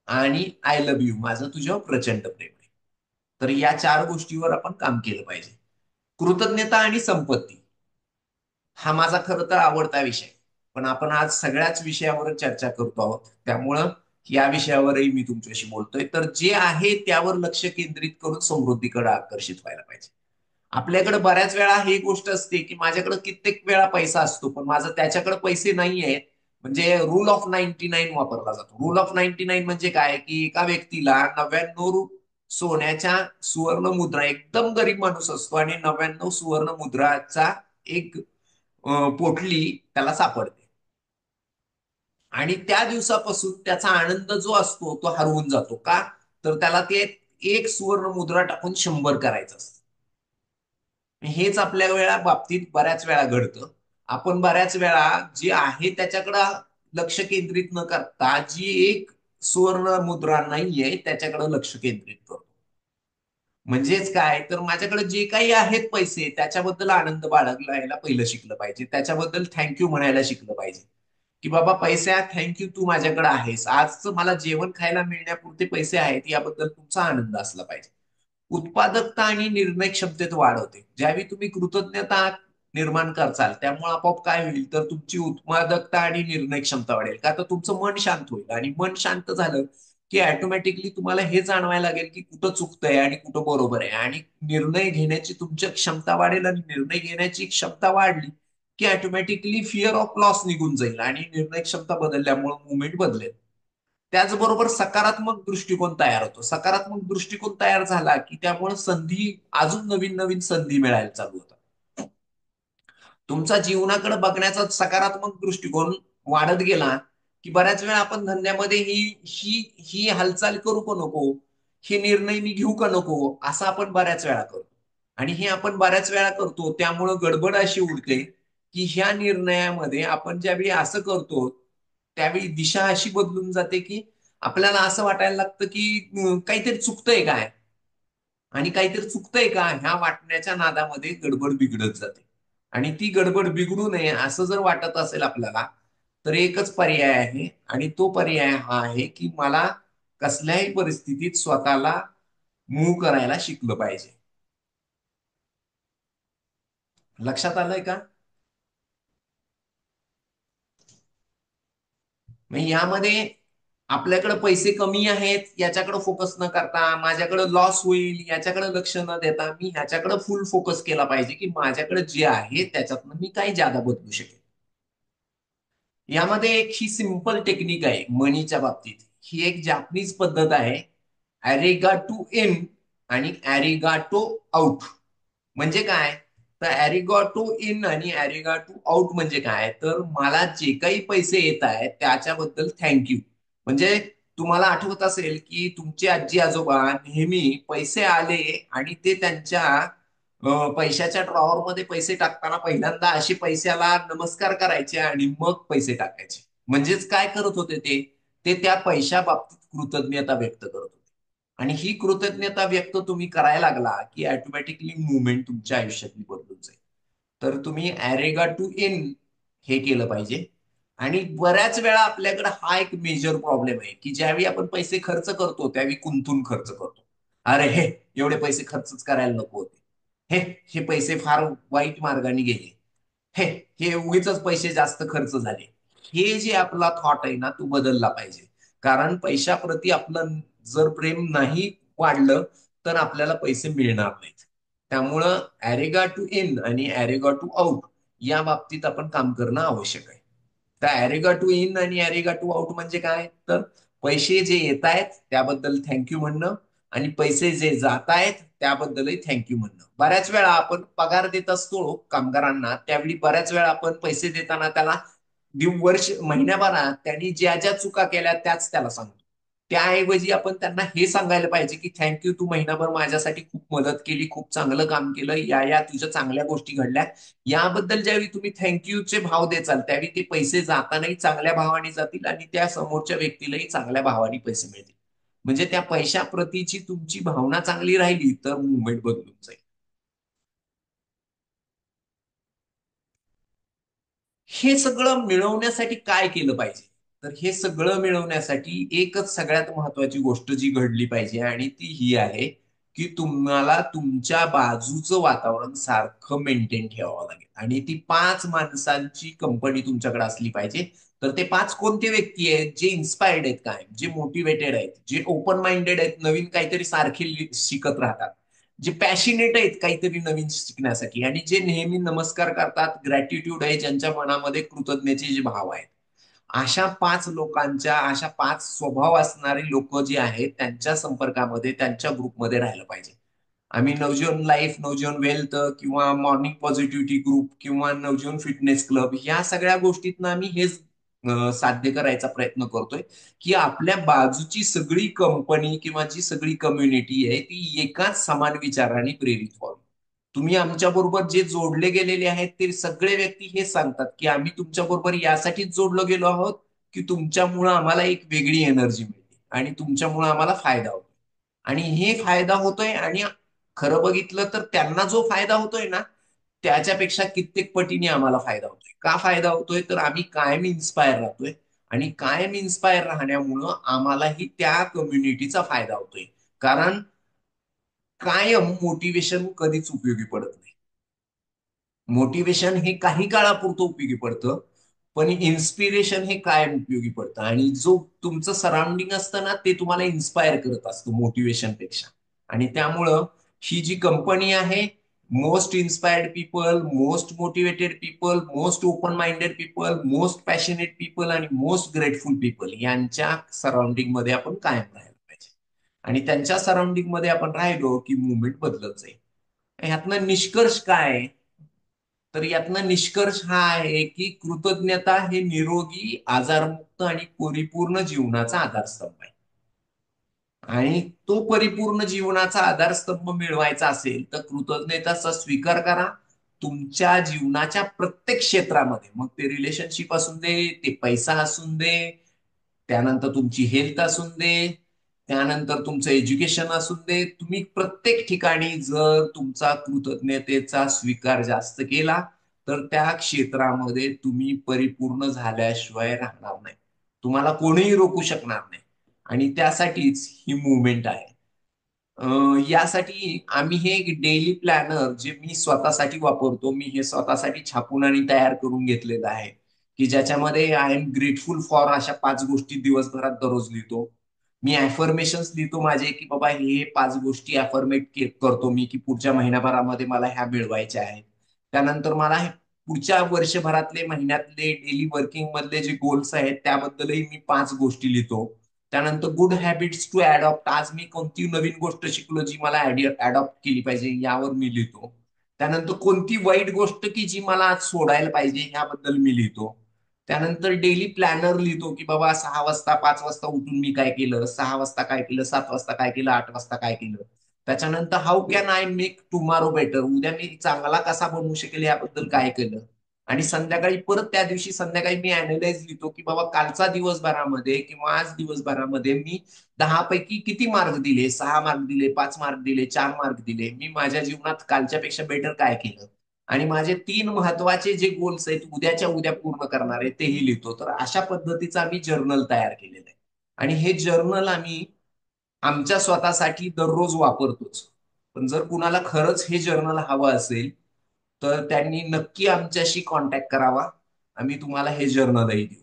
आणि आय लव्ह यू, माझं तुझ्यावर प्रचंड प्रेम आहे. तर या 4 गोष्टीवर आपण काम केलं पाहिजे. कृतज्ञता आणि संपत्ती हा माझा खरं तर आवडता विषय, पण आपण आज सगळ्याच विषयावर चर्चा करतो आहोत, त्यामुळं या विषयावरही मी तुमच्याशी बोलतोय. तर जे आहे त्यावर लक्ष केंद्रित करून समृद्धीकडे आकर्षित व्हायला पाहिजे. आपल्याकडे बऱ्याच वेळा ही गोष्ट असते की माझ्याकडे कित्येक वेळा पैसा असतो पण माझं त्याच्याकडे पैसे नाही आहेत. म्हणजे रूल ऑफ 99 वापरला जातो. रूल ऑफ 99 म्हणजे काय की एका व्यक्तीला 99 सोन्याच्या सुवर्ण मुद्रा, एकदम गरीब माणूस असतो आणि 99 सुवर्ण मुद्राचा एक पोटली त्याला सापडते आणि त्या दिवसापासून त्याचा आनंद जो असतो तो हरवून जातो. का तर त्याला ते एक सुवर्ण मुद्रा टाकून 100 करायचं असतं. हेच आपल्या बाबतीत बऱ्याच वेळा घडतं. आपण बऱ्याच वेळा जे आहे त्याच्याकडं लक्ष केंद्रित न करता जी एक सुवर्ण मुद्रा नाहीये त्याच्याकडे लक्ष केंद्रित करतो. म्हणजेच काय तर माझ्याकडे जे काही आहेत पैसे त्याच्याबद्दल आनंद बाळगायला पहिलं शिकलं पाहिजे, त्याच्याबद्दल थँक्यू म्हणायला शिकलं पाहिजे की बाबा पैसे थँक्यू, तू माझ्याकडे आहेस, आजचं मला जेवण खायला मिळण्यापुरते पैसे आहेत याबद्दल तुमचा आनंद असला पाहिजे. उत्पादकता आणि निर्णय क्षमतेत वाढ होते ज्यावेळी तुम्ही कृतज्ञता निर्माण करचाल, त्यामुळे आपोआप काय होईल तर तुमची उत्पादकता आणि निर्णय क्षमता वाढेल. का तर तुमचं मन शांत होईल आणि मन शांत झालं की ऑटोमॅटिकली तुम्हाला हे जाणवायला लागेल की कुठं चुकतंय आणि कुठं बरोबर आहे आणि निर्णय घेण्याची तुमची क्षमता वाढेल आणि निर्णय घेण्याची क्षमता वाढली की ऑटोमॅटिकली फिअर ऑफ लॉस निघून जाईल आणि निर्णय क्षमता बदलल्यामुळे मुवमेंट बदलेल. त्याचबरोबर सकारात्मक दृष्टिकोन तयार होतो. सकारात्मक दृष्टिकोन तयार झाला की त्यामुळे संधी, अजून नवीन नवीन संधी मिळायला चालू होतात. तुमचा जीवनाकडे बघण्याचा सकारात्मक दृष्टिकोन वाढत गेला की बऱ्याच वेळा आपण धंद्यामध्ये ही ही ही हालचाल करू का नको, हे निर्णय मी घेऊ का नको, असं आपण बऱ्याच वेळा करतो. आणि हे आपण बऱ्याच वेळा करतो त्यामुळं गडबड अशी उडते की ह्या निर्णयामध्ये आपण ज्यावेळी असं करतो त्यावेळी दिशा अशी बदलून जाते की आपल्याला असं वाटायला लागतं की काहीतरी चुकतंय काय. आणि काहीतरी चुकतंय का ह्या वाटण्याच्या नादामध्ये गडबड बिघडत जाते. आणि ती गडबड बिघडू नये असं जर वाटत असेल आपल्याला, तर एकच पर्याय आहे, आणि तो पर्याय हा आहे की मला कसल्याही परिस्थितीत स्वतःला मूव्ह करायला शिकलं पाहिजे. लक्षात आलंय का? मग यामध्ये आपल्याकडे पैसे कमी आहेत याच्याकडे फोकस न करता, माझ्याकडे लॉस होईल याच्याकडे लक्ष न देता, मी ह्याच्याकडे फुल फोकस केला पाहिजे की माझ्याकडे जे आहे त्याच्यातनं मी काय ज्यादा बदलू शकेल. यामध्ये एक ही सिंपल टेक्निक आहे मनीच्या बाबतीत. ही एक जापनीज पद्धत आहे, ॲरिगाटू इन आणि ॲरिगाटो आउट. म्हणजे काय? तर ॲरिगाटो इन आणि ॲरिगाटो आउट म्हणजे काय, तर मला जे काही पैसे येत आहेत त्याच्याबद्दल थँक्यू. म्हणजे तुम्हाला आठवत असेल की तुमचे आजी आजोबा नेहमी पैसे आले आणि ते त्यांच्या पैशाच्या ड्रॉवर मध्ये पैसे टाकताना पहिल्यांदा असे पैशाला नमस्कार करायचे आणि मग पैसे टाकायचे. म्हणजेच काय करत होते ते, ते त्या पैशा बाबतीत कृतज्ञता व्यक्त करत होते. आणि ही कृतज्ञता व्यक्त तुम्ही करायला लागला की ऑटोमॅटिकली मुवमेंट तुमच्या आयुष्यातली बदलून जाईल. तर तुम्ही ॲरेगा टू इन हे केलं पाहिजे. आणि बऱ्याच वेळा आपल्याकडे हा एक मेजर प्रॉब्लेम आहे की ज्यावेळी आपण पैसे खर्च करतो त्यावेळी कुंतून खर्च करतो. अरे हे एवढे पैसे खर्चच करायला नको होते, हे हे पैसे फार वाईट मार्गाने गेले, हे हे उगीच पैसे जास्त खर्च झाले. हे जे आपला थॉट आहे ना तो बदलला पाहिजे. कारण पैशाप्रती आपलं जर प्रेम नाही वाढलं तर आपल्याला पैसे मिळणार नाहीत. त्यामुळं ॲरेगा टू इन आणि ॲरेगा टू आउट या बाबतीत आपण काम करणं आवश्यक आहे. तर ॲरेगा टू इन आणि ॲरेगा टू आउट म्हणजे काय, तर पैसे जे येत आहेत त्याबद्दल थँक्यू म्हणणं, आणि पैसे जे जात आहेत त्याबद्दलही थँक्यू म्हणणं. बऱ्याच वेळा आपण पगार देत असतो कामगारांना, त्यावेळी बऱ्याच वेळा आपण पैसे देताना त्याला वर्ष महिन्याभरात त्यांनी ज्या ज्या चुका केल्या त्याच त्याला सांगतो. त्याऐवजी आपण त्यांना हे सांगायला पाहिजे की थँक्यू, तू महिनाभर माझ्यासाठी खूप मदत केली, खूप चांगलं काम केलं, या या तुझ्या चांगल्या गोष्टी घडल्या. याबद्दल ज्यावेळी तुम्ही थँक्यूचे भाव देचाल त्यावेळी ते पैसे जातानाही चांगल्या भावाने जातील आणि त्या समोरच्या व्यक्तीलाही चांगल्या भावाने पैसे मिळतील. म्हणजे त्या पैशाप्रतीची तुमची भावना चांगली राहिली तर मुवमेंट बदलून जाईल. हे सगळं मिळवण्यासाठी काय केलं पाहिजे, तर हे सगळं मिळवण्यासाठी एकच सगळ्यात महत्वाची गोष्ट जी घडली पाहिजे आणि ती ही आहे की तुम्हाला तुमच्या बाजूचं वातावरण सारखं मेंटेन ठेवावं लागेल. आणि ती 5 माणसांची कंपनी तुमच्याकडे असली पाहिजे. तर ते 5 कोणते व्यक्ती आहेत, जे इन्स्पायर्ड आहेत, काय जे मोटिवेटेड आहेत, जे ओपन माइंडेड आहेत, नवीन काहीतरी सारखे शिकत राहतात, जे पॅशिनेट आहेत काहीतरी नवीन शिकण्यासाठी, आणि जे नेहमी नमस्कार करतात, ग्रॅटिट्यूड आहे ज्यांच्या मनामध्ये, कृतज्ञतेचे जे भाव आहेत. अशा 5 लोकांच्या, अशा 5 स्वभाव असणारे लोक जे आहेत त्यांच्या संपर्कामध्ये, त्यांच्या ग्रुपमध्ये राहिलं पाहिजे. आम्ही नवजीवन लाईफ, नवजीवन वेल्थ किंवा मॉर्निंग पॉझिटिव्हिटी ग्रुप किंवा नवजीवन फिटनेस क्लब या सगळ्या गोष्टीतनं आम्ही हेच साध्य करायचा प्रयत्न करतोय की आपल्या बाजूची सगळी कंपनी किंवा जी सगळी कम्युनिटी आहे ती एकाच समान विचाराने प्रेरित व्हावी. तुम्ही आमच्या बरोबर जे जोडले गेलेले आहेत ते सगळे व्यक्ती हे सांगतात की आम्ही तुमच्या बरोबर यासाठीच जोडलो गेलो आहोत की तुमच्यामुळं आम्हाला एक वेगळी एनर्जी मिळते आणि तुमच्यामुळं आम्हाला फायदा होतो. आणि हे फायदा होतोय, आणि खरं बघितलं तर त्यांना जो फायदा होतोय ना त्याच्यापेक्षा कित्येक पटीने आम्हाला फायदा होतोय. का फायदा होतोय, तर आम्ही कायम इन्स्पायर राहतोय. आणि कायम इन्स्पायर राहण्यामुळं आम्हालाही त्या कम्युनिटीचा फायदा होतोय. कारण कायम मोटिवेशन कधीच उपयोगी पडत नाही. मोटिवेशन हे काही काळापुरतं उपयोगी पडतं, पण इन्स्पिरेशन हे कायम उपयोगी पडतं. आणि जो तुमचं सराउंडिंग असतं ना ते तुम्हाला इन्स्पायर करत असतं मोटिवेशन पेक्षा. आणि त्यामुळं ही जी कंपनी आहे, most inspired people, most motivated people, most open minded people, most passionate people आणि मोस्ट ग्रेटफुल पीपल यांच्या सराउंडिंग मध्ये आपण कायम राहायला पाहिजे. आणि त्यांच्या सराउंडिंग मध्ये आपण राहिलो की मुवमेंट बदलत जाईल. ह्यातनं निष्कर्ष काय आहे? तर यातनं निष्कर्ष हा आहे की कृतज्ञता हे निरोगी, आजारमुक्त आणि परिपूर्ण जीवनाचा आधारस्तंभ आहे. आणि तो परिपूर्ण जीवनाचा आधारस्तंभ मिळवायचा असेल तर कृतज्ञताचा स्वीकार करा. तुमच्या जीवनाच्या प्रत्येक क्षेत्रामध्ये, मग ते रिलेशनशिप असून दे, ते पैसा असून दे, त्यानंतर तुमची हेल्थ असून दे, त्यानंतर तुमचं एज्युकेशन असून दे, तुम्ही प्रत्येक ठिकाणी जर तुमचा कृतज्ञतेचा स्वीकार जास्त केला तर त्या क्षेत्रामध्ये तुम्ही परिपूर्ण झाल्याशिवाय राहणार नाही. तुम्हाला कोणीही रोखू शकणार नाही. आणि त्यासाठीच ही मुवमेंट आहे. यासाठी आम्ही हे डेली प्लॅनर जे मी स्वतःसाठी वापरतो, मी हे स्वतःसाठी छापून आणि तयार करून घेतलेलं आहे, की ज्याच्यामध्ये आय एम ग्रेटफुल फॉर अशा 5 गोष्टी दिवसभरात दररोज लिहितो. मी अफर्मेशन्स लिहितो माझे, की बाबा हे 5 गोष्टी अफर्मेट करतो मी, की पुढच्या महिन्याभरामध्ये मला ह्या मिळवायच्या आहेत. त्यानंतर मला पुढच्या वर्षभरातले महिन्यातले डेली वर्किंग मधले जे गोल्स आहेत त्याबद्दलही मी 5 गोष्टी लिहितो. त्यानंतर गुड हॅबिट्स टू अडॉप्ट, आज मी कोणती नवीन गोष्ट शिकलो जी मला अडॉप्ट केली पाहिजे यावर मी लिहितो. त्यानंतर कोणती वाईट गोष्ट की जी मला आज सोडायला पाहिजे याबद्दल मी लिहितो. त्यानंतर डेली प्लॅनर लिहितो, की बाबा 6 वाजता 5 वाजता उठून मी काय केलं, 6 वाजता काय केलं, 7 वाजता काय केलं, 8 वाजता काय केलं. त्याच्यानंतर how can I make tomorrow better, उद्या मी चांगला कसा बनवू शकेल याबद्दल काय केलं. आणि संध्याकाळी परत त्या दिवशी संध्याकाळी मी अनालाइज लिहितो, की बाबा कालचा दिवसभरामध्ये किंवा आज दिवसभरामध्ये मी 10 पैकी किती मार्क दिले, 6 मार्क दिले, 5 मार्क दिले, 4 मार्क दिले, मी माझ्या जीवनात कालच्यापेक्षा बेटर काय केलं. आणि माझे 3 महत्वाचे जे गोल्स आहेत उद्याच्या उद्या पूर्ण करणारे तेही लिहितो. तर अशा पद्धतीचं आम्ही जर्नल तयार केलेलं आहे. आणि हे जर्नल आम्ही आमच्या स्वतःसाठी दररोज वापरतोच. पण जर कुणाला खरंच हे जर्नल हवं असेल तर त्यांनी नक्की आमच्याशी कॉन्टॅक्ट करावा. आम्ही तुम्हाला हे जर्नलही देऊ.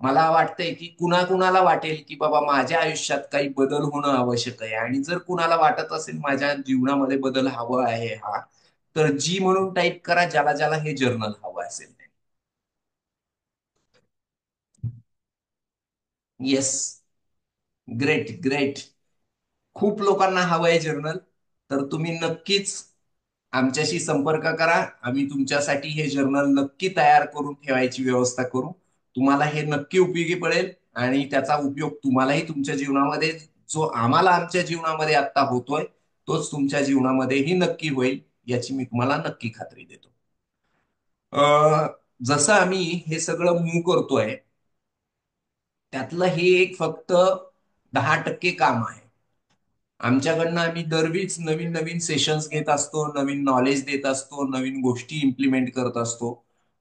मला वाटतंय की कुणाकुणाला वाटेल की बाबा माझ्या आयुष्यात काही बदल होणं आवश्यक आहे, आणि जर कुणाला वाटत असेल माझ्या जीवनामध्ये बदल हवा आहे हा, तर जी म्हणून टाईप करा ज्याला ज्याला हे जर्नल हवं असेल. येस. Great great. खूप लोकांना हवंय जर्नल. तर तुम्ही नक्कीच आमच्याशी संपर्क करा. आम्ही तुमच्यासाठी हे जर्नल नक्की तयार करून ठेवायची व्यवस्था करू. तुम्हाला हे नक्की उपयोगी पडेल. आणि त्याचा उपयोग तुम्हालाही तुमच्या जीवनामध्ये, जो आम्हाला आमच्या जीवनामध्ये आता होतोय तोच तुमच्या जीवनामध्येही नक्की होईल, याची मी तुम्हाला नक्की खात्री देतो. जसं आम्ही हे सगळं मूव्ह करतोय त्यातलं हे एक फक्त 10% काम आहे. आमच्याकडनं आम्ही दरवीच नवीन नवीन सेशन्स घेत असतो, नवीन नॉलेज देत असतो, नवीन गोष्टी इम्प्लिमेंट करत असतो.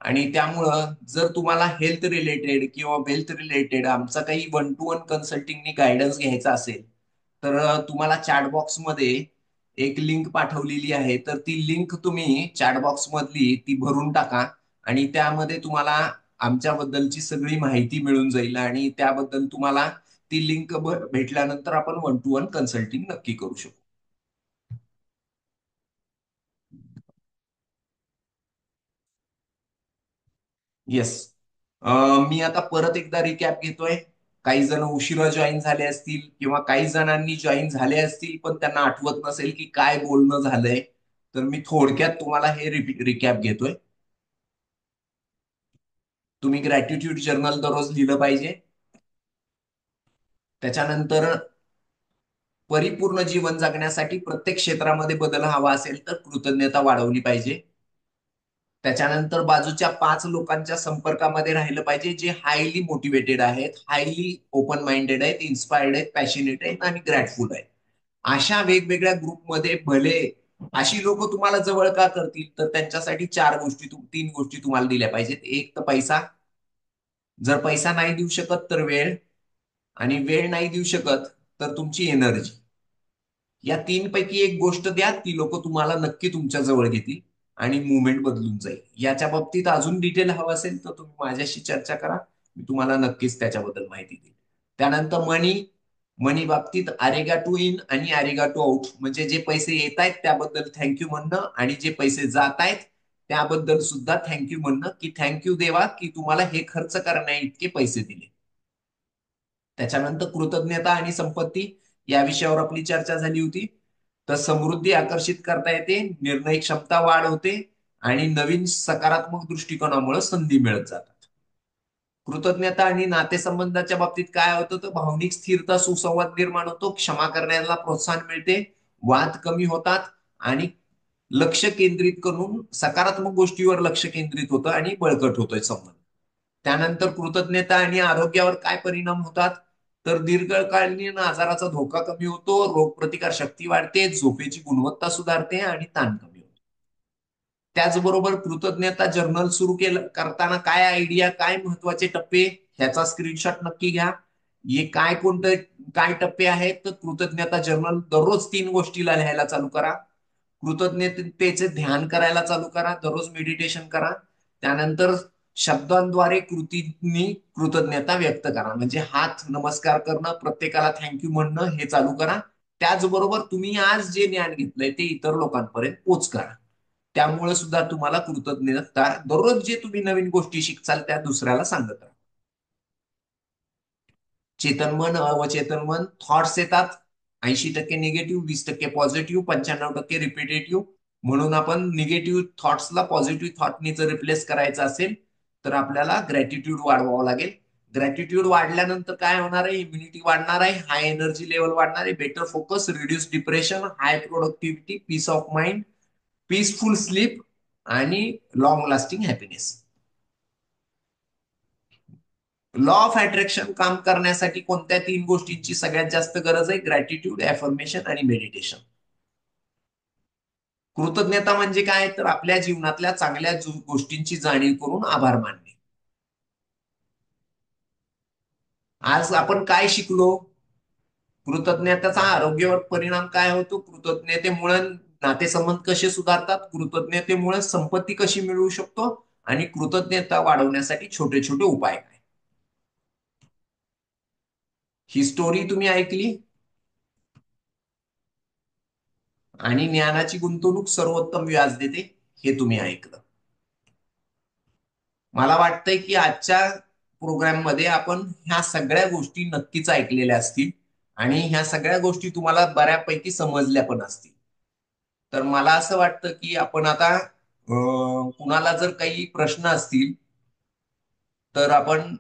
आणि त्यामुळं जर तुम्हाला हेल्थ रिलेटेड किंवा वेल्थ रिलेटेड आमचा काही 1-to-1 कन्सल्टिंगनी गायडन्स घ्यायचा असेल तर तुम्हाला चॅटबॉक्समध्ये एक लिंक पाठवलेली आहे. तर ती लिंक तुम्ही चॅटबॉक्स मधली ती भरून टाका. आणि त्यामध्ये तुम्हाला आमच्याबद्दलची सगळी माहिती मिळून जाईल, आणि त्याबद्दल तुम्हाला ती लिंक भेटल्यानंतर आपण 1-to-1 कन्सल्टिंग नक्की करू शकू. येस. मी आता परत एकदा रिकॅप घेतोय. काही जण उशिरा जॉईन झाले असतील किंवा काही जणांनी जॉईन झाले असतील पण त्यांना आठवत नसेल की काय बोलणं झालंय. तर मी थोडक्यात तुम्हाला हे रिकॅप घेतोय. तुम्ही ग्रॅटिट्यूड जर्नल दररोज लिहिलं पाहिजे. त्याच्यानंतर परिपूर्ण जीवन जगण्यासाठी प्रत्येक क्षेत्रामध्ये बदल हवा असेल तर कृतज्ञता वाढवली पाहिजे. त्याच्यानंतर बाजूच्या 5 लोकांच्या संपर्कामध्ये राहिलं पाहिजे जे हायली मोटिवेटेड आहेत, हायली ओपन माइंडेड आहेत, इन्स्पायर्ड आहेत, पॅशनेट आहेत आणि ग्रॅटफुल आहेत. अशा वेगवेगळ्या ग्रुपमध्ये भले अशी लोक तुम्हाला जवळ का करतील, तर त्यांच्यासाठी 4 गोष्टी 3 गोष्टी तुम्हाला दिल्या पाहिजेत. एक तर पैसा. जर पैसा नाही देऊ शकत तर वेळ. आणि वेळ नाही देऊ शकत तर तुमची एनर्जी. या 3 पैकी एक गोष्ट द्या, ती लोक तुम्हाला नक्की तुमच्या जवळ घेतील आणि मुवमेंट बदलून जाईल. याच्या बाबतीत अजून डिटेल हवं असेल तर तुम्ही माझ्याशी चर्चा करा. मी तुम्हाला नक्कीच त्याच्याबद्दल माहिती देईन. त्यानंतर मनी. मनी बाबतीत आरेगाटू इन आणि आरेगाटू आउट, म्हणजे जे पैसे येत आहेत त्याबद्दल थँक्यू म्हणणं, आणि जे पैसे जात आहेत त्याबद्दल सुद्धा थँक्यू म्हणणं, की थँक्यू देवा की तुम्हाला हे खर्च करण्या इतके पैसे दिले. त्याच्यानंतर कृतज्ञता आणि संपत्ती या विषयावर आपली चर्चा झाली होती. तर समृद्धी आकर्षित करता येते, निर्णय क्षमता वाढ होते, आणि नवीन सकारात्मक दृष्टिकोनामुळे संधी मिळत जातात. कृतज्ञता आणि नातेसंबंधाच्या बाबतीत काय होतं तर भावनिक स्थिरता, सुसंवाद निर्माण होतो, क्षमा करण्याला प्रोत्साहन मिळते, वाद कमी होतात, आणि लक्ष केंद्रित करून सकारात्मक गोष्टीवर लक्ष केंद्रित होतं आणि बळकट होतोय संबंध. त्यानंतर कृतज्ञता आणि आरोग्यावर काय परिणाम होतात तर दीर्घकालीन आजाराचा धोका कमी होतो, रोगप्रतिकार शक्ती वाढते, झोपेची गुणवत्ता सुधारते आणि ताण कमी होतो. त्याचबरोबर कृतज्ञता जर्नल सुरू केलं करताना काय आयडिया, काय महत्वाचे टप्पे, ह्याचा स्क्रीनशॉट नक्की घ्या. हे काय कोणतं काय टप्पे आहेत, तर कृतज्ञता जर्नल दररोज 3 गोष्टीला लिहायला चालू करा. कृतज्ञतेचे ध्यान करायला चालू करा, दररोज मेडिटेशन करा. त्यानंतर शब्दांद्वारे कृतींनी कृतज्ञता व्यक्त करा, म्हणजे हात नमस्कार करणं, प्रत्येकाला थँक्यू म्हणणं, हे चालू करा. त्याचबरोबर तुम्ही आज जे ज्ञान घेतलंय ते इतर लोकांपर्यंत पोच करा. त्यामुळे सुद्धा तुम्हाला कृतज्ञता, दररोज जे तुम्ही नवीन गोष्टी शिकचाल त्या दुसऱ्याला सांगत राहा. चेतनमन अवचेतनमन थॉट्स येतात, 80% निगेटिव्ह, 20% पॉझिटिव्ह, 95% रिपिटेटिव्ह. म्हणून आपण निगेटिव्ह थॉट्सला पॉझिटिव्ह थॉटनी जर रिप्लेस करायचं असेल तर आपल्याला ग्रॅटिट्यूड वाढवावं लागेल. ग्रॅटिट्यूड वाढल्यानंतर काय होणार आहे, इम्युनिटी वाढणार आहे, हाय एनर्जी लेवल वाढणार आहे, better focus, reduce depression, high productivity, peace of mind, peaceful sleep आणि long lasting happiness. Law of attraction काम करण्यासाठी कोणत्या 3 गोष्टींची सगळ्यात जास्त गरज आहे, ग्रॅटिट्यूड, ऍफर्मेशन आणि मेडिटेशन. कृतज्ञता म्हणजे काय, तर आपल्या जीवनातल्या चांगल्या गोष्टींची जाणीव करून आभार मानणे. आज आपण काय शिकलो, कृतज्ञतेचा आरोग्यावर परिणाम काय होतो, कृतज्ञतेमुळे नातेसंबंध कसे सुधारतात, कृतज्ञतेमुळे संपत्ती कशी मिळवू शकतो, आणि कृतज्ञता वाढवण्यासाठी छोटे छोटे उपाय काय. ही स्टोरी तुम्ही ऐकली आणि ज्ञानाची गुंतवणूक सर्वोत्तम व्याज देते, हे तुम्ही ऐकलं. मला वाटतंय की आजच्या प्रोग्राम मध्ये आपण ह्या सगळ्या गोष्टी नक्कीच ऐकलेल्या असतील आणि ह्या सगळ्या गोष्टी तुम्हाला बऱ्यापैकी समजल्या पण असतील. तर मला असं वाटतं की आपण आता कुणाला जर काही प्रश्न असतील तर आपण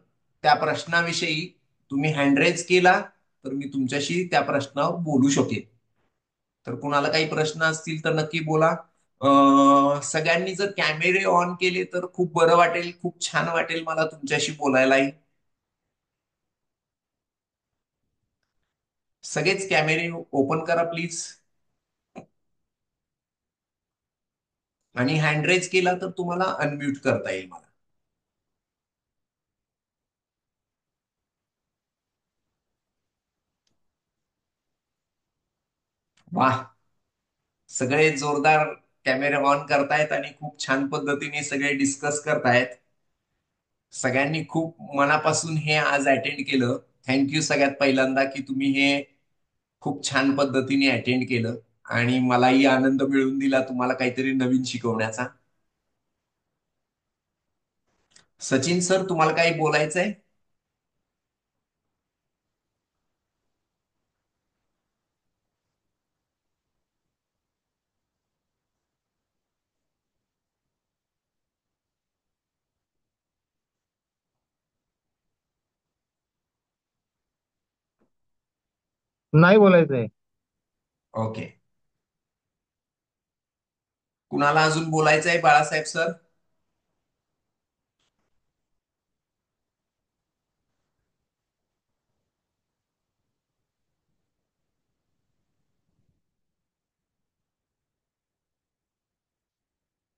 त्या प्रश्नाविषयी, तुम्ही हँड केला तर मी तुमच्याशी त्या प्रश्नावर बोलू शकेन. तर कुणाला काही प्रश्न असतील तर नक्की बोला. सगळ्यांनी जर कॅमेरे ऑन केले तर खूप बरं वाटेल, खूप छान वाटेल मला तुमच्याशी बोलायलाही. सगळेच कॅमेरे ओपन करा प्लीज. आणि हँड केला तर तुम्हाला अनम्यूट करता येईल मला. वाह, सगळे जोरदार कॅमेरे ऑन करतायत आणि खूप छान पद्धतीने सगळे डिस्कस करतायत. सगळ्यांनी खूप मनापासून हे आज अटेंड केलं. थँक्यू सगळ्यात पहिल्यांदा की तुम्ही हे खूप छान पद्धतीने अटेंड केलं आणि मलाही आनंद मिळवून दिला तुम्हाला काहीतरी नवीन शिकवण्याचा. सचिन सर, तुम्हाला काही बोलायचंय? नाही बोलायचंय. ओके. कुणाला अजून बोलायचंय बाळासाहेब सर?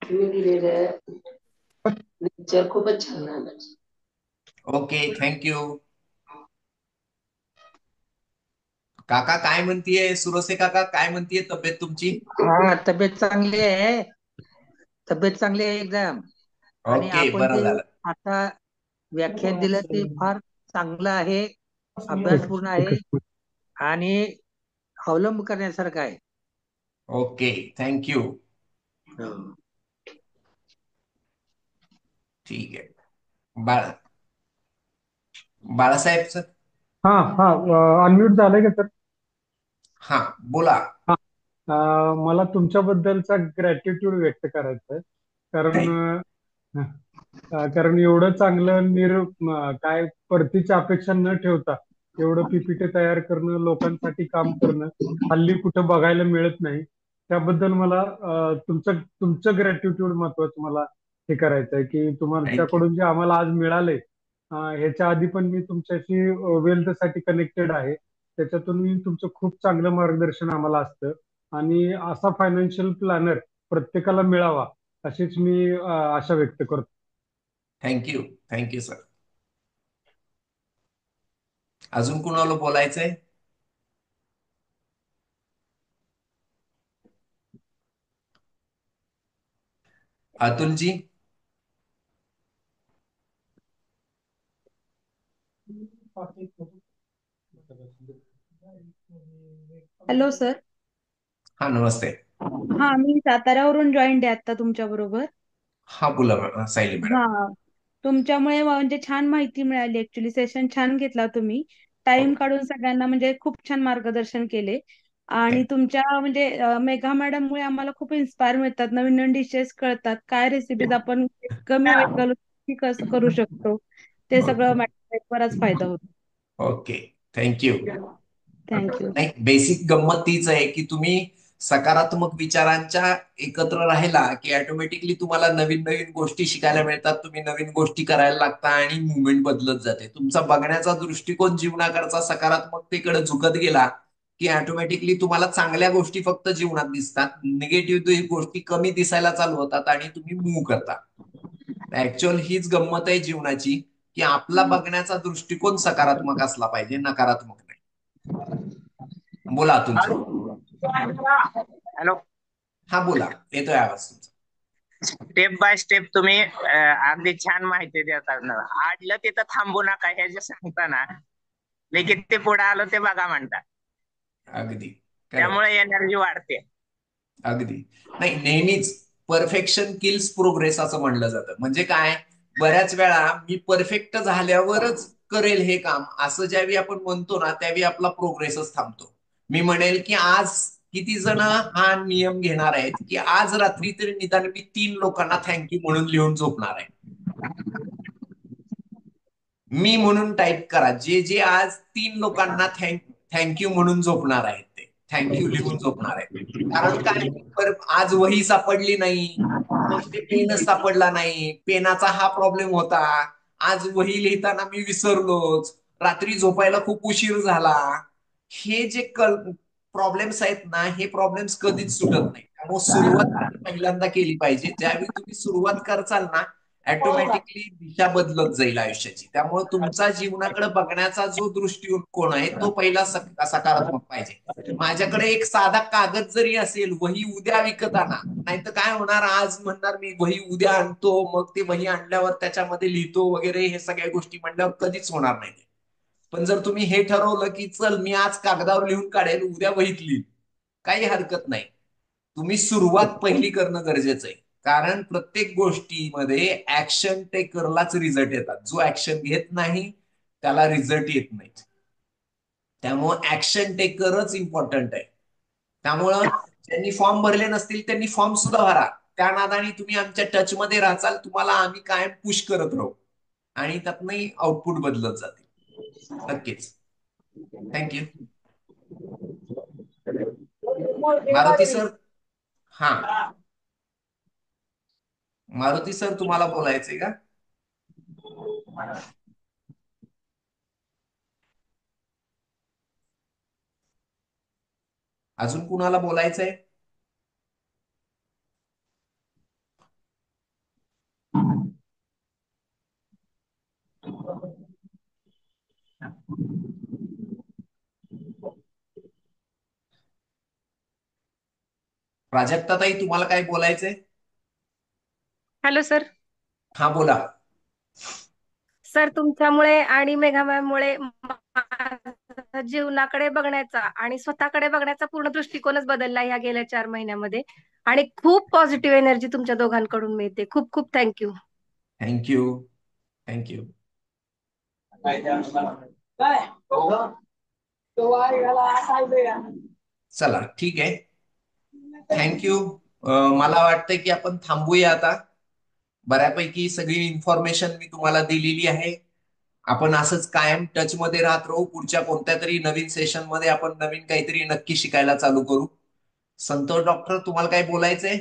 तुम्ही दिलेलं लेक्चर खूपच छान झालं. Okay, thank you. काका काय म्हणतीये, सुरसे काका काय म्हणतीये तब्येत तुमची? हा, तब्येत चांगली आहे. तब्येत चांगली आहे एकदम. आणि ओके, आपण बरं जे झालं. आता व्याख्यान दिलं ते फार चांगलं आहे, अभ्यासपूर्ण आहे आणि अवलंब करण्यासारखं आहे. Okay, thank you. हो. ठीक आहे. बाळा बाळासाहेब सर. हा हा, अनम्यूट झालंय का सर? हा, बोला. हा. मला तुमच्याबद्दलचा ग्रॅटिट्यूड व्यक्त करायचा आहे. कारण थँक कारण एवढं चांगलं काय परतीची अपेक्षा न ठेवता एवढं पीपीटी तयार करणं, लोकांसाठी काम करणं हल्ली कुठं बघायला मिळत नाही. त्याबद्दल मला तुमचं तुमचं ग्रॅटिट्यूड महत्वाचं मला हे करायचं आहे की थँक्यू. तुमच्याकडून जे आम्हाला आज मिळालंय ह्याच्या आधी पण मी तुमच्याशी वेल्थसाठी कनेक्टेड आहे. त्याच्यातून मी तुमचं खूप चांगलं मार्गदर्शन आम्हाला असतं आणि असा फायनान्शियल प्लॅनर प्रत्येकाला मिळावा अशीच मी आशा व्यक्त करतो. थँक्यू. Thank you sir. अजून कुणाला बोलायचंय? अतुलजी. Hello sir. हा, नमस्ते. हा, मी साताऱ्यावरून जॉईंट आहे आता तुमच्या बरोबर. हा, बोला सायली मॅडम. हा, तुमच्यामुळे म्हणजे छान माहिती मिळाली. ऍक्च्युली सेशन छान घेतला तुम्ही. टाइम काढून सगळ्यांना म्हणजे खूप छान मार्गदर्शन केले. आणि तुमच्या म्हणजे मेघा मॅडम मुळे आम्हाला खूप इन्स्पायर मिळतात. नवीन नवीन डिशेस कळतात. काय रेसिपीज आपण कमी वेळेत कसं करू शकतो ते सगळं मॅडम बराच फायदा होतो. Okay, thank you. थँक्यू. नाही, बेसिक गंमत तीच आहे की तुम्ही सकारात्मक विचारांच्या एकत्र राहिला की ऑटोमॅटिकली तुम्हाला नवीन नवीन गोष्टी शिकायला मिळतात. तुम्ही नवीन गोष्टी करायला लागता आणि मुवमेंट बदलत जाते. तुमचा बघण्याचा दृष्टिकोन जीवनाकडचा सकारात्मकतेकडे झुकत गेला की ऑटोमॅटिकली तुम्हाला चांगल्या गोष्टी फक्त जीवनात दिसतात. निगेटिव्ह गोष्टी कमी दिसायला चालू होतात आणि तुम्ही मूव्ह करता. ऍक्च्युअल हीच गंमत आहे जीवनाची की आपला बघण्याचा दृष्टिकोन सकारात्मक असला पाहिजे, नकारात्मक नाही. बोला तुमची. हॅलो. हा, बोला, येतोय आवाज तुमचा. स्टेप बाय स्टेप तुम्ही अगदी छान माहिती देतात. आडलं तिथं थांबू नका हे जे सांगता ना, लगेच ते पुढे आलो ते बघा म्हणतात. अगदी त्यामुळे एनर्जी वाढते. अगदी. नाही, नेहमीच परफेक्शन किल्स प्रोग्रेस असं म्हणलं जातं. म्हणजे काय, बऱ्याच वेळा मी परफेक्ट झाल्यावरच करेल हे काम असं ज्यावेळी आपण म्हणतो ना, त्यावेळी आपला प्रोग्रेसच थांबतो. मी म्हणेल की आज किती जण हा नियम घेणार आहेत की आज रात्री तरी निदान मी 3 लोकांना थँक्यू म्हणून लिहून झोपणार आहे. मी म्हणून टाईप करा, जे जे आज 3 लोकांना थँक्यू म्हणून झोपणार आहेत ते थँक्यू लिहून झोपणार आहेत. कारण काय, आज वही सापडली नाही, मग ते पेनच सापडला नाही, पेनाचा हा प्रॉब्लेम होता, आज वही लिहिताना मी विसरलोच, रात्री झोपायला खूप उशीर झाला. हे जे प्रॉब्लेम्स आहेत ना, हे प्रॉब्लेम्स कधीच सुटत नाही. त्यामुळे सुरुवात पहिल्यांदा केली पाहिजे. ज्यावेळी तुम्ही सुरुवात करचाल ना, ऑटोमॅटिकली दिशा बदलत जाईल आयुष्याची. त्यामुळे तुमचा जीवनाकडे बघण्याचा जो दृष्टिकोन आहे तो पहिला सकारात्मक पाहिजे. माझ्याकडे एक साधा कागद जरी असेल, वही उद्या विकत आणा, नाही तर काय होणार, आज म्हणणार मी वही उद्या आणतो, मग ते वही आणल्यावर त्याच्यामध्ये लिहितो वगैरे, हे सगळ्या गोष्टी म्हणल्यावर कधीच होणार नाही. पण जर तुम्ही हे ठरवलं की चल मी आज कागदावर लिहून काढेल, उद्या वहीत लिहिल, काही हरकत नाही. तुम्ही सुरुवात पहिली करणं गरजेचं आहे. कारण प्रत्येक गोष्टीमध्ये ऍक्शन टेकरलाच रिझल्ट येतात. जो ऍक्शन घेत नाही त्याला रिझल्ट येत नाहीत. त्यामुळं ऍक्शन टेकरच इम्पॉर्टंट आहे. त्यामुळं ज्यांनी फॉर्म भरले नसतील त्यांनी फॉर्म सुद्धा भरा. त्या नादाने तुम्ही आमच्या टचमध्ये राहाल, तुम्हाला आम्ही कायम पुश करत राहू आणि त्यातनंही आउटपुट बदलत जाते. नक्कीच. थँक्यू. मारुती सर. हा, मारुती सर, तुम्हाला बोलायचंय का? अजून कुणाला बोलायचंय? प्राजक्ताताई, तुम्हाला काय बोलायचंय? Hello sir. हा, बोला. सर, तुमच्यामुळे आणि मेघा मॅममुळे माझा जीवनाकडे बघण्याचा आणि स्वतःकडे बघण्याचा पूर्ण दृष्टिकोनच बदलला या गेल्या 4 महिन्यामध्ये. आणि खूप पॉझिटिव्ह एनर्जी तुमच्या दोघांकडून मिळते. खूप खूप थँक्यू. थँक्यू. थँक्यू. चला, ठीक आहे. थँक्यू. मला वाटतंय की आपण थांबूया आता. बऱ्यापैकी सगळी इन्फॉर्मेशन मी तुम्हाला दिलेली आहे. आपण असंच कायम टच मध्ये राहत राहू. पुढच्या कोणत्या तरी नवीन सेशन मध्ये आपण नवीन काहीतरी नक्की शिकायला चालू करू. संतोष डॉक्टर, तुम्हाला काय बोलायचंय?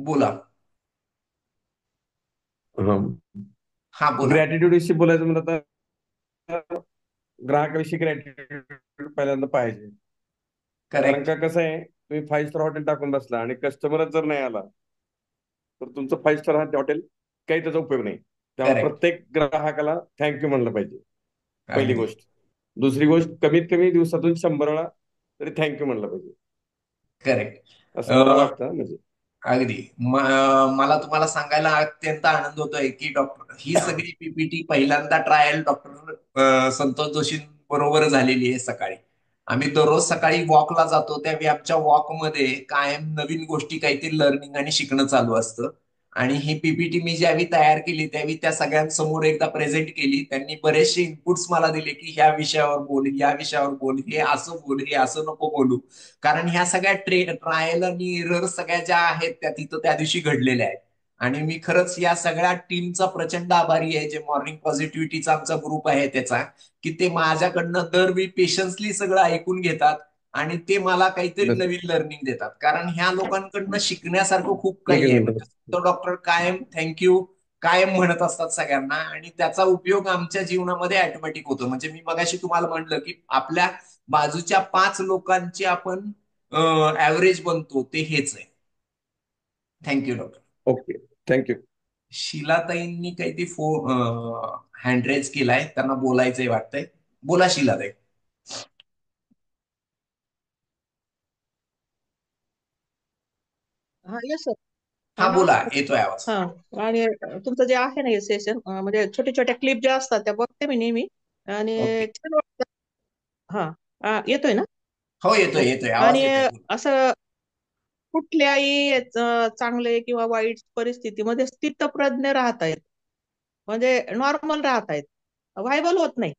बोला. हा बोला. ग्रॅटिट्यूड विषयी बोलायचं म्हणलं तर ग्राहकाविषयी ग्रॅटिट्यूड पहिल्यांदा पाहिजे. कारण करेक्ट. का कसं आहे, तुम्ही 5 स्टार हॉटेल टाकून बसला आणि कस्टमरच जर नाही आला तर तुमचं 5 स्टार हॉटेल काही त्याचा उपयोग नाही. त्यामुळे करेक्ट. प्रत्येक ग्राहकाला थँक्यू म्हणलं पाहिजे, पहिली अगदी गोष्ट. दुसरी गोष्ट, कमीत कमी दिवसातून 100 वेळा तरी थँक्यू म्हणलं पाहिजे, करेक्ट. असं मला वाटतं. म्हणजे अगदी मला तुम्हाला सांगायला अत्यंत आनंद होतोय की डॉक्टर ही सगळी पीपीटी पहिल्यांदा ट्रायल डॉक्टर संतोष जोशी बरोबर झालेली आहे सकाळी. आम्ही दररोज सकाळी वॉकला जातो, त्यावेळी आमच्या वॉकमध्ये कायम नवीन गोष्टी काहीतरी लर्निंग आणि शिकणं चालू असतं. आणि ही पीपीटी मी ज्यावेळी तयार केली त्यावेळी त्या सगळ्यांसमोर एकदा प्रेझेंट केली. त्यांनी बरेचसे इनपुट्स मला दिले की ह्या विषयावर बोल, या विषयावर बोल, हे असं बोल, हे असं नको बोलू. कारण ह्या सगळ्या ट्रायल आणि एरर सगळ्या ज्या आहेत त्या तिथं त्या दिवशी घडलेल्या आहेत. आणि मी खरंच या सगळ्या टीमचा प्रचंड आभारी आहे, जे मॉर्निंग पॉझिटिव्हिटीचा आमचा ग्रुप आहे त्याचा, की ते माझ्याकडनं दरवेळी पेशन्सली सगळं ऐकून घेतात आणि ते मला काहीतरी बस नवीन लर्निंग देतात. कारण ह्या लोकांकडनं शिकण्यासारखं खूप एकच काही आहे. मिनिट. म्हणजे तो डॉक्टर कायम थँक्यू कायम म्हणत असतात सगळ्यांना आणि त्याचा उपयोग आमच्या जीवनामध्ये ऑटोमॅटिक होतो. म्हणजे मी मगाशी तुम्हाला म्हणलं की आपल्या बाजूच्या 5 लोकांची आपण ऍव्हरेज बनतो, ते हेच आहे. Thank you doctor. Okay, thank you. शीलाताईंनी काहीतरी हँड रेज केलाय, त्यांना बोलायचंय वाटतंय. बोला शीलाताई. हा येस सर. हा बोला, नमस्कार. येतोय आवाज. हा आणि तुमचं जे आहे ना हे सेशन, म्हणजे छोट्या छोट्या क्लिप ज्या असतात त्या बघते मी नेहमी आणि ओके. छान वाटतं. हा येतोय ना? हो येतोय, ओके. येतोय आवाज आणि येतोय, बोला. असं कुठल्याही चांगले किंवा वाईट परिस्थितीमध्ये स्थितप्रज्ञ राहतायत, म्हणजे नॉर्मल राहतायत, व्हायबल होत नाही.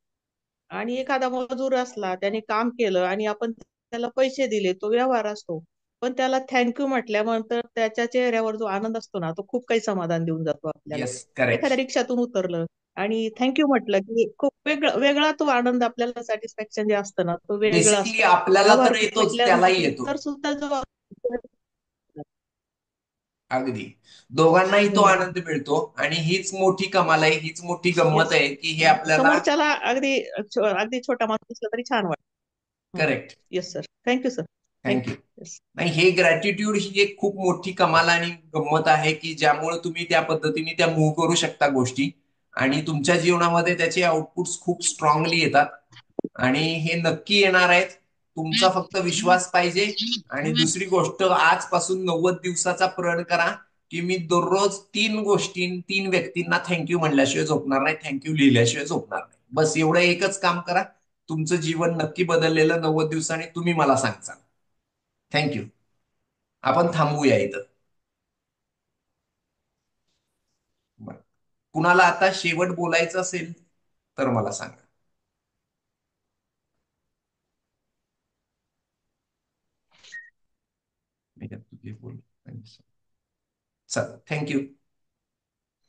आणि एखादा मजूर असला, त्याने काम केलं आणि आपण त्याला पैसे दिले, तो व्यवहार असतो. पण त्याला थँक्यू म्हटल्यानंतर त्याच्या चेहऱ्यावर जो आनंद असतो ना, तो खूप काही समाधान देऊन जातो आपल्याला. Yes, correct. एखाद्या रिक्षातून उतरलं आणि थँक्यू म्हटलं की खूप वेगळा तो आनंद, आपल्याला सॅटिस्फॅक्शन जे असतं ना, तो वेगळं बेसिकली असतं. आपल्याला व्यवहार तर येतोच, त्यालाही येतो. म्हटल्यानंतर सुद्धा जो अगदी दोघांनाही तो हम्म. आनंद मिळतो आणि हीच मोठी कमाल आहे, हीच मोठी गंमत येस. आहे की हे आपल्याला. समोरच्याला अगदी छोटा माणूस असला तरी छान वाटतं. Correct. Yes sir, thank you sir. Thank you. Thank you. Yes. नाही, हे ग्रॅटिट्यूड ही एक खूप मोठी कमाल आणि गंमत आहे की ज्यामुळे तुम्ही त्या पद्धतीने त्या मूव्ह करू शकता गोष्टी आणि तुमच्या जीवनामध्ये त्याचे आउटपुट्स खूप स्ट्रॉंगली येतात आणि हे नक्की येणार आहेत. तुमचा फक्त विश्वास पाहिजे. आणि दुसरी गोष्ट, आजपासून 90 दिवसाचा प्रण करा की मी दररोज 3 व्यक्तींना थँक्यू म्हणल्याशिवाय झोपणार नाही, थँक्यू लिहिल्याशिवाय झोपणार नाही. बस एवढं एकच काम करा, तुमचं जीवन नक्की बदललेलं 90 दिवसांनी तुम्ही मला सांगचाल. थँक्यू. आपण थांबूया इथं. बरं. कुणाला आता शेवट बोलायचं असेल तर मला सांगा. चल, थँक्यू.